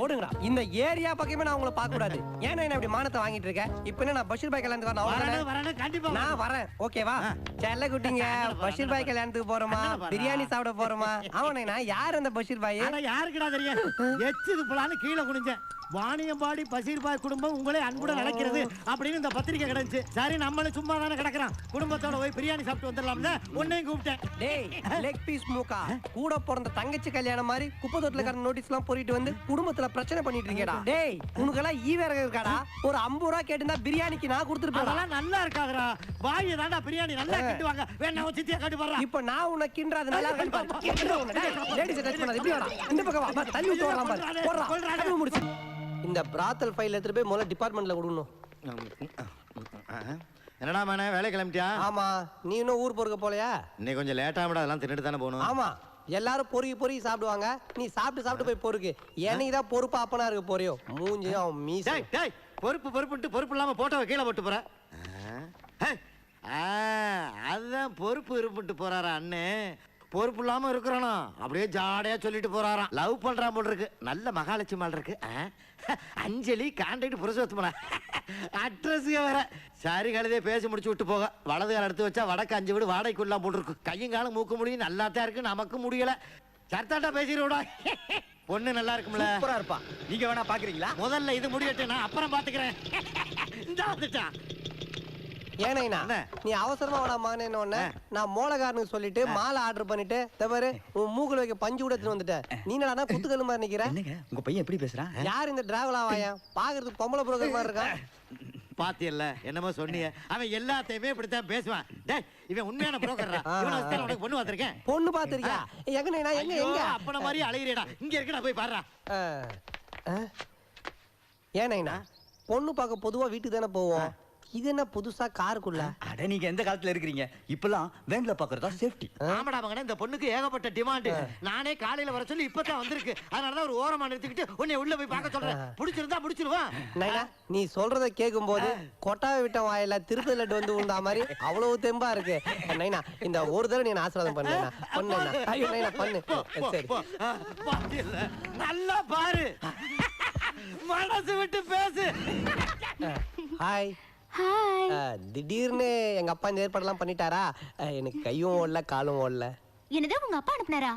ஓடுங்கடா. இந்த ஏரியா பக்கமே நான் உங்களை பார்க்க கூடாது. ஏன்னா என்ன இப்படி மானத்தை வாங்கிட்டு இருக்க? இப்ப என்ன நான் பஷீர் பாய் கல்யாணத்துக்கு நான் வரேன். ஓகேவா? செல்ல குட்டிங்க, பஷீர் பாய் கல்யாணத்துக்கு போறோமா, பிரியாணி சாப்பிட போறோமா? அவனா யார் அந்த பஷீர் பாய்? யாருக்குடா தெரியும்? எச்சு போலான்னு கீழே குனிஞ்சேன். வாணியம்பாடி பசீர்பாய் குடும்பம் உங்களே அன்புடன் நடக்கிறது அப்படின்னு இந்த பத்திரிக்கை கிடைச்சு. சரி, நம்மளும் சும்மா தானே கிடக்குறான். குடும்பத்தோட போய் பிரியாணி சாப்பிட்டு வந்துடலாம்ல உன்னையும் கூப்பிட்டேன். டேய், லெக் பீஸ் மூக்கா, கூட பிறந்த தங்கச்சி கல்யாணம் மாதிரி குப்பை தொட்டில கடந்த நோட்டீஸ் எல்லாம் போரிட்டு வந்து குடும்பத்துல பிரச்சனை பண்ணிட்டு இருக்கேடா. டேய், உனக்கெல்லாம் ஈவேரக இருக்காடா? ஒரு 50 ரூபா கேட்டுனா பிரியாணிக்கு நான் கொடுத்துருப்பேன். அதெல்லாம் நல்லா இருக்காதுடா. வாயை தாண்டா பிரியாணி நல்லா கிட்டுவாங்க. வேணா சித்தியா காட்டு வர்றா. இப்போ நான் உனக்கு கிண்டறது நல்லா இருக்கு பாரு. லேடிஸ் டச் பண்ணாத, இப்படி வாடா. இந்த பக்கம் வா, தள்ளி விட்டு வரலாம் பாரு. போறா, அது முடிச்சு. இந்த பிராத்தல் ஃபைல் எடுத்து போய் முதல்ல டிபார்ட்மெண்ட்ல கொடுக்கணும். என்னடா மேனே, வேலை கிளம்பிட்டியா? ஆமா. நீ இன்னும் ஊர் போறக்க போலையா? இன்னைக்கு கொஞ்சம் லேட்டா விட, அதெல்லாம் தின்னுட்டு தானே போகணும். ஆமா, எல்லாரும் பொறுக்கி சாப்பிடுவாங்க. நீ சாப்பிட்டு போய் பொறுக்கு. எனக்கு தான் பொறுப்பு அப்பனா இருக்கு போறியோ. மூஞ்சி அவன் மீசை. டேய், பொறுப்புட்டு பொறுப்பு இல்லாம போட்டோ கீழே போட்டு போற. அதுதான் பொறுப்பு இருப்பிட்டு போறாரா அண்ணே. பொறுப்பு இல்லாம இருக்கிறானா அப்படியே ஜாடையா சொல்லிட்டு போறாராம். லவ் பண்றான் போல் இருக்கு. நல்ல மகாலட்சுமி மால் இருக்கு. அஞ்சலி கான்டாக்ட் புருஷோத்தமனா அட்ரஸ் வேற. சரி, கழுதே பேசி முடிச்சு விட்டு போக. வலது கால எடுத்து வச்சா வடக்கு 5 வீடு வாடகைக்குள்ளாம் போட்டு இருக்கு. கையும் காலம் மூக்க முடியும் நல்லாத்தான் இருக்கு. நமக்கு முடியல. சர்த்தாட்டா பேசிடுவோடா. பொண்ணு நல்லா இருக்கும்ல? சூப்பரா இருப்பா. நீங்க வேணா பாக்குறீங்களா? முதல்ல இது முடியட்டும், நான் அப்புறம் பாத்துக்கிறேன். இந்த வந்துட்டான். ஏன்னா நீ அவசரமா வேணா மகனே, நான் மோளகாரனுக்கு சொல்லிட்டு மாலை ஆர்டர் பண்ணிட்டு தவறு உன் மூக்குல வைக்க பஞ்சு கூட எடுத்துட்டு வந்துட்டேன். நீ என்னடா குத்துக்கல்லு மாதிரி நிக்கிற? உங்க பையன் எப்படி பேசுறான்? யார் இந்த டிராவலா வாயன்? பாக்குறதுக்கு பொம்பளை புரோக்கர் மாதிரி இருக்கான். பாத்தியல்ல, என்னமோ சொன்னீங்க. அவன் எல்லாத்தையுமே இப்படித்தான் பேசுவான். டேய், இவன் உண்மையான புரோக்கர்ரா. உனக்கு பொண்ணு பாத்திருக்கேன். பொண்ணு பாத்திருக்கியா? எங்க அப்பன மாதிரி அலையிறடா. இங்க இருக்கடா, போய் பாருடா. ஏன்னா பொண்ணு பார்க்க பொதுவா வீட்டுக்கு தானே போவோம். இது என்ன புதுசா காருக்குள்ள? அட நீங்க எந்த காலத்துல இருக்கிறீங்க? இப்பெல்லாம் வேன்ல பாக்குறதா சேஃப்டி. ஆமாடா மகனே, இந்த பொண்ணுக்கு ஏகப்பட்ட டிமாண்ட். நானே காலையில வர சொல்லி இப்பதான் வந்திருக்கு. அதனாலதான் ஒரு ஓரமா நிறுத்திக்கிட்டு உன்னை உள்ள போய் பார்க்க சொல்றேன். பிடிச்சிருந்தா முடிச்சிருவான். நைனா, நீ சொல்றத கேட்கும்போது கொட்டாவை விட்ட வாயில திருப்பதி லட்டு வந்து உண்டா மாதிரி அவ்வளவு தெம்பா இருக்கு. நைனா, இந்த ஒரு தடவை நீ ஆசீர்வாதம் பண்ணு நைனா, பண்ணு. சரி, நல்லா பாரு, மனசு விட்டு பேசு. ஹாய். திடீர்னு எங்க அப்பா இந்த ஏற்பாடெல்லாம் பண்ணிட்டாரா? எனக்கு கையும் ஓடல காலும் ஓடல. என்னது உங்க அப்பா அனுப்புனாரா?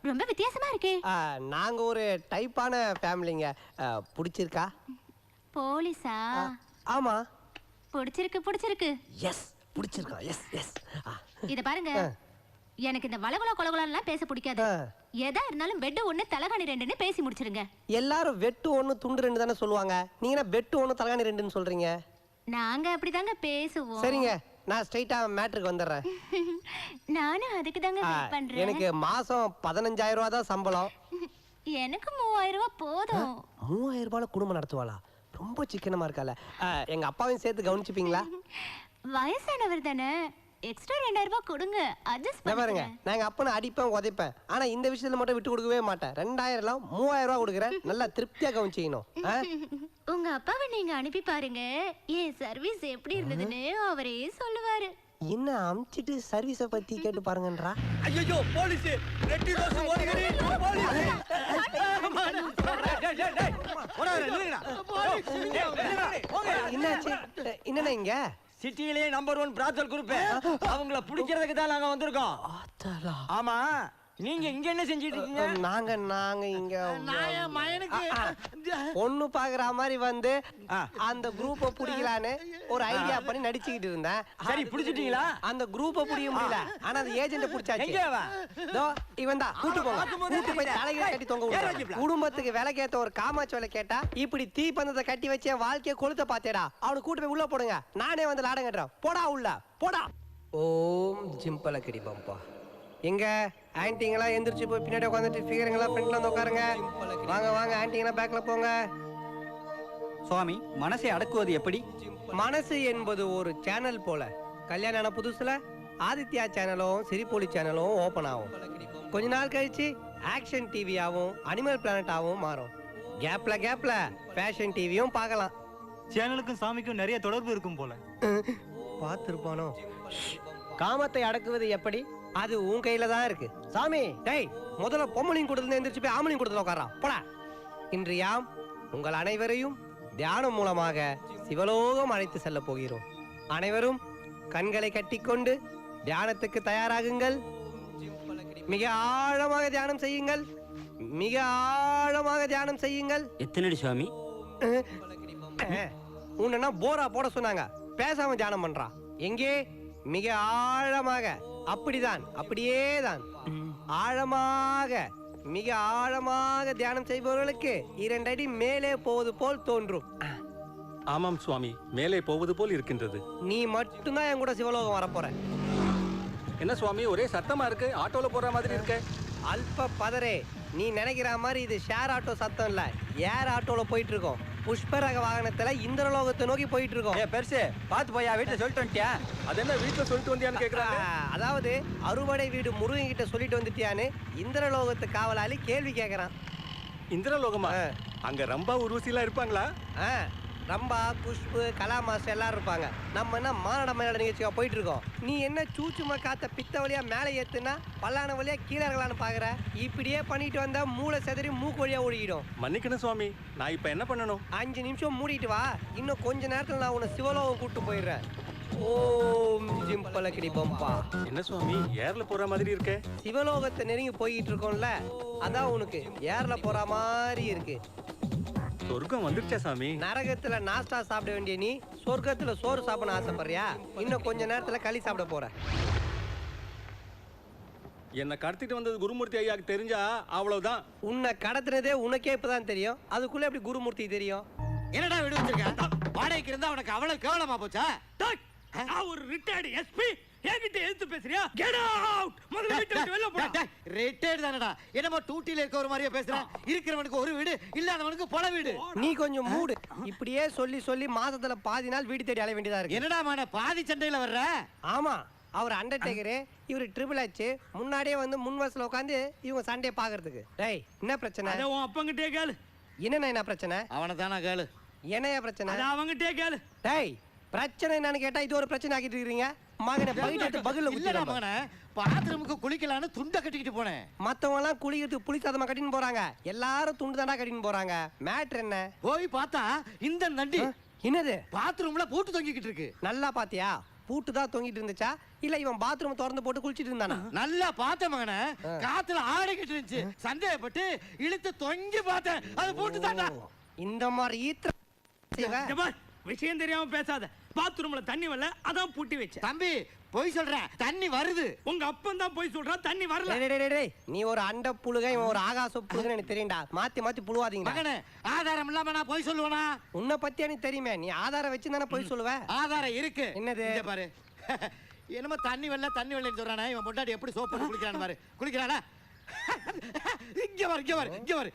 ரொம்ப வித்தியாசமா இருக்கே. நாங்க ஒரு டைப்பான ஃபேமிலிங்க. பிடிச்சிருக்கா? போலீஸா? ஆமா. பிடிச்சிருக்கு. எஸ், பிடிச்சிருக்கா. Yes yes. இத பாருங்க, எனக்கு இந்த வளகுல கொலகுலாம் பேச பிடிக்காது. எதா இருந்தாலும் பெட் ஒண்ணு தலகாணி ரெண்டுன்னு பேசி முடிச்சிருங்க. எல்லாரும் வெட்டு ஒண்ணு துண்டு ரெண்டு தானே சொல்லுவாங்க. நீங்க என்ன வெட்டு ஒண்ணு தலகாணி ரெண்டுன்னு சொல்றீங்க? நாங்க அப்படிதாங்க பேசுவோம். சரிங்க, நான் ஸ்ட்ரைட்டா மேட்ருக்கு வந்துடுறேன். நானும் அதுக்கு தாங்க வெயிட் பண்றேன். எனக்கு மாசம் 15,000 ரூபாய் தான் சம்பளம். எனக்கு 3000 ரூபாய் போதும். 3000 ரூபாய்ல குடும்பம் நடத்துவாளா? ரொம்ப சிக்கனமா இருக்கால. எங்க அப்பாவையும் சேர்த்து கவனிச்சுப்பீங்களா? வயசானவர் தானே, எக்ஸ்ட்ரா 2000 ரூபாய் கொடுங்க, அட்ஜஸ்ட் பாருங்க. பண்ணுங்க. நாங்க அப்பனை அடிப்பேன் உதைப்பேன், ஆனா இந்த விஷயத்துல மட்டும் விட்டு கொடுக்கவே மாட்டேன். 2000 3000 ரூபாய் கொடுக்குறேன். நல்லா திருப்தியா கவனிச்சிக்கணும். உங்க அப்பாவை நீங்க அனுப்பி பாருங்க, என் சர்வீஸ் எப்படி இருந்ததுன்னு அவரே சொல்லுவாரு. என்ன அமிச்சிட்டு சர்வீஸ பத்தி கேட்டு பாருங்கன்றா. ஐயோ போலீஸ், ரெட்டி ரோஸ் ஓடிகரி போலீஸ். என்னாச்சு? என்னண்ணா இங்க? சிட்டியிலேயே நம்பர் 1 பிராத்தல் குரூப். அவங்கள பிடிக்கிறதுக்கு தான் நாங்க வந்திருக்கோம். ஆமா, நீங்க இங்க என்ன செஞ்சிட்டு இருக்கீங்க? நாங்க இங்க பொண்ணு பாக்குற மாதிரி வந்து அந்த குரூப்பை பிடிக்கலான்னு ஒரு ஐடியா பண்ணி நடிச்சுக்கிட்டு இருந்தேன். சரி, பிடிச்சிட்டீங்களா? அந்த குரூப்பை பிடிக்க முடியல, ஆனா அந்த ஏஜென்ட் பிடிச்சாச்சு. எங்க அவன்? இதோ இவன் தான். கூட்டு போய் தலையில கட்டி தொங்க விடுறான். குடும்பத்துக்கு விலை கேட்ட ஒரு காமாட்சி வேலை கேட்டா இப்படி தீப்பந்தத்தை கட்டி வச்சு என் வாழ்க்கைய கொளுத்த பாத்தேடா. அவனை கூட்டு போய் உள்ள போடுங்க, நானே வந்து லாடம் கட்டுறேன். போடா உள்ள போடா. ஓம் ஜிம்பல கடி பம்பா. எங்க ஆன்ட்டிங்களா எந்திரிச்சு போய் பின்னாடி உட்காந்துட்டு ஃபிகருங்களா ஃப்ரண்ட்ல வந்து உட்காருங்க. வாங்க வாங்க ஆன்ட்டிங்களா பேக்ல போங்க. சுவாமி, மனசை அடக்குவது எப்படி? மனசு என்பது ஒரு சேனல் போல. கல்யாணம் ஆன புதுசுல ஆதித்யா சேனலும் சிரிப்பொலி சேனலும் ஓபன் ஆகும். கொஞ்ச நாள் கழிச்சு ஆக்ஷன் டிவியாவும் அனிமல் பிளானட்டாவும் மாறும். கேப்ல ஃபேஷன் டிவியும் பார்க்கலாம். சேனலுக்கும் சாமிக்கும் நிறைய தொடர்பு இருக்கும் போல. பார்த்திருப்பானோ? காமத்தை அடக்குவது எப்படி? அது உன் கையில தான் இருக்கு சாமி. டேய், முதல்ல பொம்மலின் கூட்டத்துல எந்திரிச்சு போய் ஆமலின் கூட்டத்துல உட்காரா போடா. இன்று யாம் உங்கள் அனைவரையும் தியானம் மூலமாக சிவலோகம் அழைத்து செல்ல போகிறோம். அனைவரும் கண்களை கட்டிக்கொண்டு தியானத்துக்கு தயாராகுங்கள். மிக ஆழமாக தியானம் செய்யுங்கள். மிக ஆழமாக தியானம் செய்யுங்கள். எத்தனடி சுவாமி? உன்னா போரா போட சொன்னாங்க, பேசாம தியானம் பண்றா. எங்கே? மிக ஆழமாக. அப்படிதான், அப்படியே தான். ஆழமாக, மிக ஆழமாக தியானம் செய்பவர்களுக்கு 2 அடி மேலே போவது போல் தோன்றும். ஆமாம் சுவாமி, மேலே போவது போல் இருக்கின்றது. நீ மட்டும்தான் என் கூட சிவலோகம் வரப்போற. என்ன சுவாமி, ஒரே சத்தமா இருக்கு, ஆட்டோல போற மாதிரி இருக்கு. அல்ப பதரே, நீ நினைக்கிற மாதிரி இது ஷேர் ஆட்டோ சத்தம் இல்ல, ஏர் ஆட்டோல போயிட்டு இருக்கோம். புஷ்பரக வாகனத்துல இந்திரலோகத்தை நோக்கி போயிட்டு இருக்கோம். பெருசு பாத்து போயா, வீட்டுல சொல்லிட்டு வந்துட்டியா? அது என்ன வீட்டுல சொல்லிட்டு வந்தியான்னு கேக்குறாங்க. அதாவது அறுவடை வீடு முருகன் கிட்ட சொல்லிட்டு வந்துட்டியான்னு இந்திரலோகத்து காவலாளி கேள்வி கேக்குறான். இந்திரலோகமா? அங்க ரம்பா உருவசிலாம் இருப்பாங்களா? ரம்பா, குஷ்பு, கலா மாஸ்டர் எல்லாரும் இருப்பாங்க. நம்ம என்ன மானட மயிலாட நிகழ்ச்சியா போயிட்டு இருக்கோம். நீ என்ன சூச்சுமா காத்த பித்த வழியா மேலே ஏத்துனா பல்லான வழியா கீழே இருக்கலான்னு பாக்குற. இப்படியே பண்ணிட்டு வந்தா மூளை செதறி மூக்கு வழியா ஓடிடும். மன்னிக்கணும் சுவாமி, நான் இப்ப என்ன பண்ணணும்? 5 நிமிஷம் மூடிட்டு வா, இன்னும் கொஞ்ச நேரத்துல நான் உன்னை சிவலோகம் கூட்டு போயிடுறேன். ஓம் ஜிம்பலக்கடி பம்பா. என்ன சுவாமி, ஏர்ல போற மாதிரி இருக்கே? சிவலோகத்தை நெருங்கி போயிட்டு இருக்கோம்ல, அதான் உனக்கு ஏர்ல போற மாதிரி இருக்கு. சொர்க்கம் வந்துருச்சா சாமி? நரகத்துல நாஸ்டா சாப்பிட வேண்டிய நீ சொர்க்கத்துல சோறு சாப்பிட ஆசைப்படுறியா? இன்னும் கொஞ்ச நேரத்துல களி சாப்பிட போற. என்ன கடத்திட்டு வந்தது குருமூர்த்தி ஐயாக்கு தெரிஞ்சா அவ்வளவுதான். உன்னை கடத்தினதே உனக்கே இப்பதான் தெரியும், அதுக்குள்ள எப்படி குருமூர்த்தி தெரியும்? என்னடா விடு வச்சிருக்க? வாடகைக்கு இருந்தா உனக்கு அவ்வளவு கேவலமா போச்சா? நான் ஒரு ரிட்டையர்டு எஸ்பி, என்கிட்ட எதிர்த்து பேசுறியா? Get out. முதல்ல வீட்டை விட்டு வெளில போடா. ரிட்டையர்ட் தானடா. என்னமோ டூட்டில இருக்க ஒரு மாதிரியே பேசுற. இருக்கிறவனுக்கு ஒரு வீடு, இல்லாதவனுக்கு பல வீடு. நீ கொஞ்சம் மூடு. இப்படியே சொல்லி சொல்லி மாசத்துல பாதி நாள் வீடு தேடி அலைய வேண்டியதா இருக்கு. என்னடா மான பாதி சண்டையில வர்ற? ஆமா, அவர் அண்டர்டேக்கரு, இவர் ட்ரிபிள் ஆச்சு. முன்னாடியே வந்து முன் வரிசையில உட்காந்து இவங்க சண்டையை பாக்குறதுக்கு. டேய், என்ன பிரச்சனை? அத உன் அப்பங்கிட்டே கேளு. என்ன பிரச்சனை? அவனை தானா கேளு. என்னையா பிரச்சனை? அத அவங்கிட்டே கேளு. டேய், பிரச்சனை என்னன்னு கேட்டா இது ஒரு பிரச்சனை ஆக்கிட்டு இருக்கீங்க. மகனை பகிட்டு பகல்ல இல்லடா மகனே, பாத்ரூமுக்கு குளிக்கலான்னு துண்டை கட்டிக்கிட்டு போனேன். மத்தவங்க எல்லாம் குளிக்கிறதுக்கு புளி சாதமா கட்டின்னு போறாங்க. எல்லாரும் துண்டு தானா கட்டின்னு போறாங்க. மேட்ரு என்ன? போய் பார்த்தா இந்த நண்டி என்னது பாத்ரூம்ல பூட்டு தொங்கிக்கிட்டு இருக்கு. நல்லா பாத்தியா? பூட்டு தான் தொங்கிட்டு இருந்துச்சா இல்ல இவன் பாத்ரூம் திறந்து போட்டு குளிச்சிட்டு இருந்தானா? நல்லா பார்த்த மகனே, காத்துல ஆடிக்கிட்டு இருந்துச்சு. சந்தேகப்பட்டு இழுத்து தொங்கி பார்த்தேன். அது பூட்டு தான்டா. இந்த மாதிரி விஷயம் தெரியாம பேசாத. பாத்ரூம்ல தண்ணி வரல, அதான் பூட்டி வச்ச. தம்பி போய் சொல்றேன், தண்ணி வருது. உங்க அப்பன் தான் போய் சொல்றான், தண்ணி வரல. நீ ஒரு அண்ட புழுக, இவன் ஒரு ஆகாச புழுகன்னு எனக்கு தெரியும்டா. மாத்தி மாத்தி புழுவாதீங்க மகனே. ஆதாரம் இல்லாம நான் போய் சொல்லுவேனா? உன்னை பத்தி எனக்கு தெரியுமே, நீ ஆதாரம் வச்சு தானே போய் சொல்லுவ. ஆதாரம் இருக்கு. என்னது? பாரு, என்னமோ தண்ணி வரல சொல்றானே. இவன் பொண்டாட்டி எப்படி சோப் போட்டு குளிக்கிறான்னு பாரு. குளிக்கிறானா? இங்க வரு.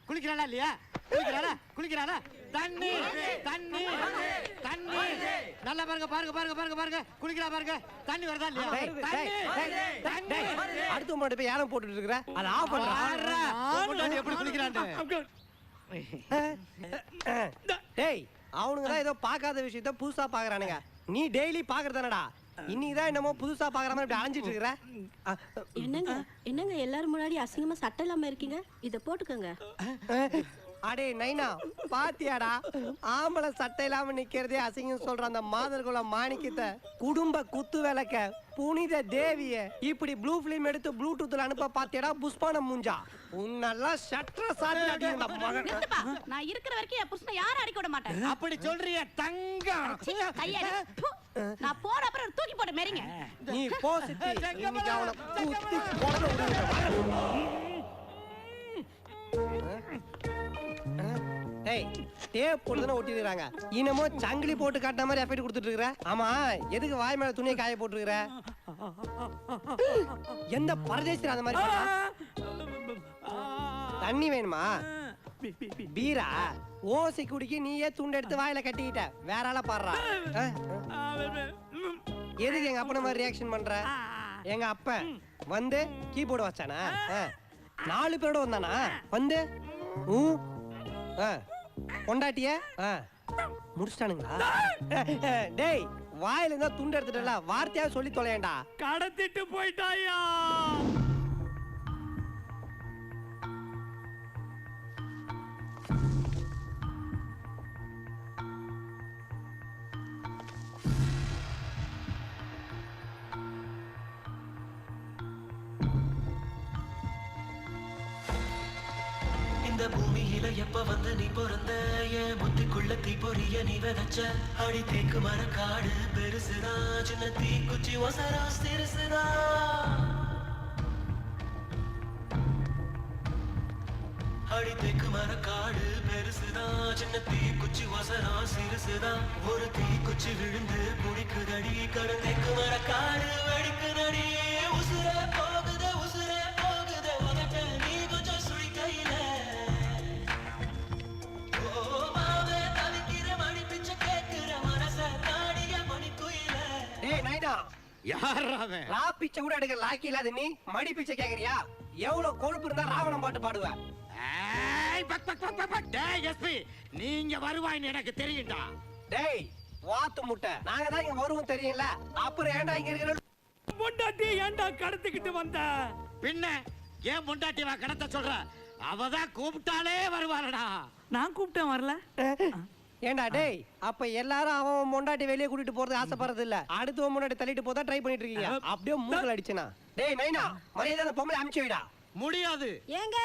குளிக்கிறானா இல்லையா? குளிக்கிறானா? தண்ணி தண்ணி தண்ணி நல்லா பாருங்க. குளிக்கிறா பாருங்க. தண்ணி வருதா இல்லையா? அடுத்த முன்னாடி போய் யாரும் போட்டுட்டு இருக்கிற? அதை ஆஃப் பண்றா. பொண்டாட்டி எப்படி குளிக்கிறான்னு. டேய், அவனுங்க தான் ஏதோ பார்க்காத விஷயத்த புதுசா பாக்குறானுங்க. நீ டெய்லி பாக்குறதானடா. இன்னைக்குதான் என்னமோ புதுசா பாக்குற மாதிரி இப்படி அலைஞ்சிட்டு இருக்கிற. என்னங்க எல்லாரும் முன்னாடி அசிங்கமா சட்டை இல்லாம இருக்கீங்க? இத போட்டுக்கோங்க. அடே நைனா, பாத்தியாடா? ஆம்பளை சட்டை இல்லாம நிக்கிறதே அசிங்கம் சொல்ற அந்த மாதர்குல மாணிக்கத்தை, குடும்ப குத்து விளக்க, புனித தேவிய இப்படி ப்ளூ பிலிம் எடுத்து ப்ளூடூத்ல அனுப்ப பாத்தியாடா? புஷ்பான மூஞ்சா, உன்னெல்லாம் ஷட்டர சாத்தி. நான் இருக்கிற வரைக்கும் என் புருஷனை யாரும் அடிக்க விட மாட்டேன். அப்படி சொல்றிய தங்கம்? நான் போற அப்புறம் தூக்கி போட்டு மேரிங்க. நீ போ சித்தி. இன்னைக்கு அவனை குத்தி கொலை விடுறேன். ஏய், டேப் போட்டுதானே ஒட்டிருக்காங்க. இன்னமோ சங்கிலி போட்டு காட்டின மாதிரி எஃபெக்ட் கொடுத்துட்டு இருக்கற. ஆமா, எதுக்கு வாய் மேல துணியை காய போட்டு இருக்கற? எந்த பரதேசில அந்த மாதிரி தண்ணி வேணுமா? பீரா ஓசி குடிக்கி நீயே துண்டு எடுத்து வாயில கட்டிக்கிட்ட. வேற ஆள பாடுறா. எதுக்கு எங்க அப்பன மாதிரி ரியாக்ஷன் பண்ற? எங்க அப்பன் வந்து கீபோர்டு வச்சானா? 4 பேரோட வந்தானா? வந்து கொண்டாட்டிய முடிச்சிட்டானுங்களா? டேய், வாயில இருந்தா துண்டு எடுத்துட்டல, வார்த்தையா சொல்லி தொலையண்டா. கடத்திட்டு போயிட்டாயா? இந்த பூமியில எப்ப வந்து நீ பிறந்த, என் புத்திக்குள்ள தீப்பொறிய நீ விதைச்ச. அடி தேக்கு மர காடு பெருசுதா, சின்ன தீக்குச்சி ஒசரா சிறுசுதா. அடி தேக்கு மர காடு பெருசுதா, சின்ன தீக்குச்சி ஒசரா சிறுசுதா. ஒரு தீக்குச்சி விழுந்து குடிக்குதடி, கடந்தேக்கு மர காடு வெடிக்குதடி. உசுர போகுது, உசுர போகுது, உனக்கு நீ கொஞ்சம் சுழிக்கையில. பிச்சை கூட எடுக்க லாக்கி இல்லாத நீ மடி பிச்சை கேக்குறியா? எவ்வளவு கொழுப்பு இருந்தா ராவணம் பாட்டு பாடுவேன். நீங்க வருவாய்ன்னு எனக்கு தெரியும்டா. டேய், வாத்து முட்டை, நாங்க தான் இங்க வருவோம் தெரியும்ல. அப்புறம் ஏன்டா இங்க இருக்கிற பொண்டாட்டி ஏன்டா கடத்திக்கிட்டு வந்த? பின்ன ஏன் பொண்டாட்டி வா கடத்த சொல்ற? அவதான் கூப்பிட்டாலே வருவாரடா. நான் கூப்பிட்டேன் வரல. ஏண்டா டேய், அப்ப எல்லாரும் அவன் பொண்டாட்டி வெளியே கூட்டிட்டு போறது ஆசைப்படுறது இல்ல, அடுத்து முன்னாடி தள்ளிட்டு போதா ட்ரை பண்ணிட்டு இருக்கீங்க. அப்படியே மூக்கல அடிச்சனா? டேய் நைனா, மரியாதை அந்த பொம்பளை அமுச்சு வைடா. முடியாது. ஏங்க,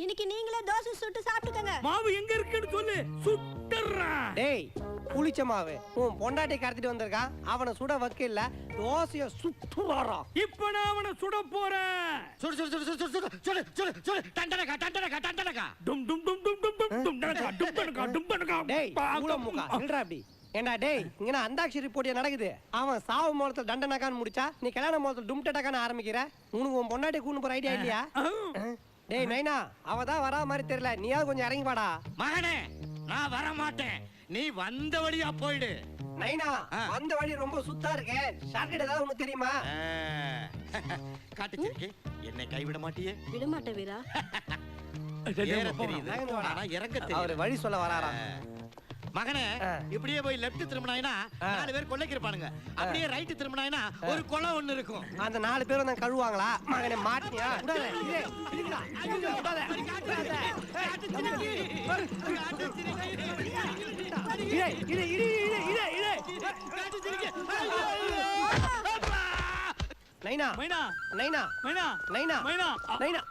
இன்னைக்கு நீங்களே தோசை சுட்டு சாப்பிட்டுக்கங்க. மாவு எங்க இருக்குன்னு சொல்லு, சுட்டுறேன். டேய், புளிச்ச மாவு உன் பொண்டாட்டி கடத்திட்டு வந்திருக்கான், அவனை சுட வைக்க இல்ல, தோசைய சுட்டுறாரா. இப்ப நான் அவனை சுட போறேன். சுடு சுடு சுடு சுடு சுடு சுடு சுடு சுடு டண்டனகா டண்டனகா டண்டனகா டும் டும் டும் டும் டும் டும் டண்டனகா டும் டண்டனகா டும் டண்டனகா. டேய், மூளை மூக்கா நில்றா அப்படி. ஏண்டா டேய் இங்க அந்தாட்சரி போட்டியா நடக்குது. அவன் சாவு மூலத்துல தண்டனாக்கான்னு முடிச்சா நீ கல்யாண மூலத்துல டும்டட்டாக்கான்னு ஆரம்பிக்கிற. உனக்கு உன் பொண்டாட்டி கூண்டு போற ஐடியா இல்லையா? டேய் நைனா அவ தான் வரா மாதிரி தெரியல, நீயாவது கொஞ்சம் இறங்கி வாடா. மகனே நான் வர மாட்டேன், நீ வந்த வழியா போயிடு. நைனா வந்த வழி ரொம்ப சுத்தா இருக்கு, ஷார்ட்கட் ஏதாவது உனக்கு தெரியுமா? காட்டுச்சிருக்கே என்னை கைவிட மாட்டியே. விட மாட்டேன் வீரா. ஏற தெரியுது ஆனா இறங்க தெரியும். அவர் வழி சொல்ல வராரா? மகனே இப்படியே போய் லெஃப்ட் திரும்பினாயினா 4 பேர் கொள்ளைக்கு இருப்பானுங்க, அப்படியே ரைட் திரும்பினாயினா ஒரு கொலை ஒண்ணு இருக்கும். அந்த 4 பேரும் தான் கழுவாங்களா? மகனே மாட்டியா? விடாத இதே இதுடா விடாத நைனா நைனா நைனா நைனா நைனா நைனா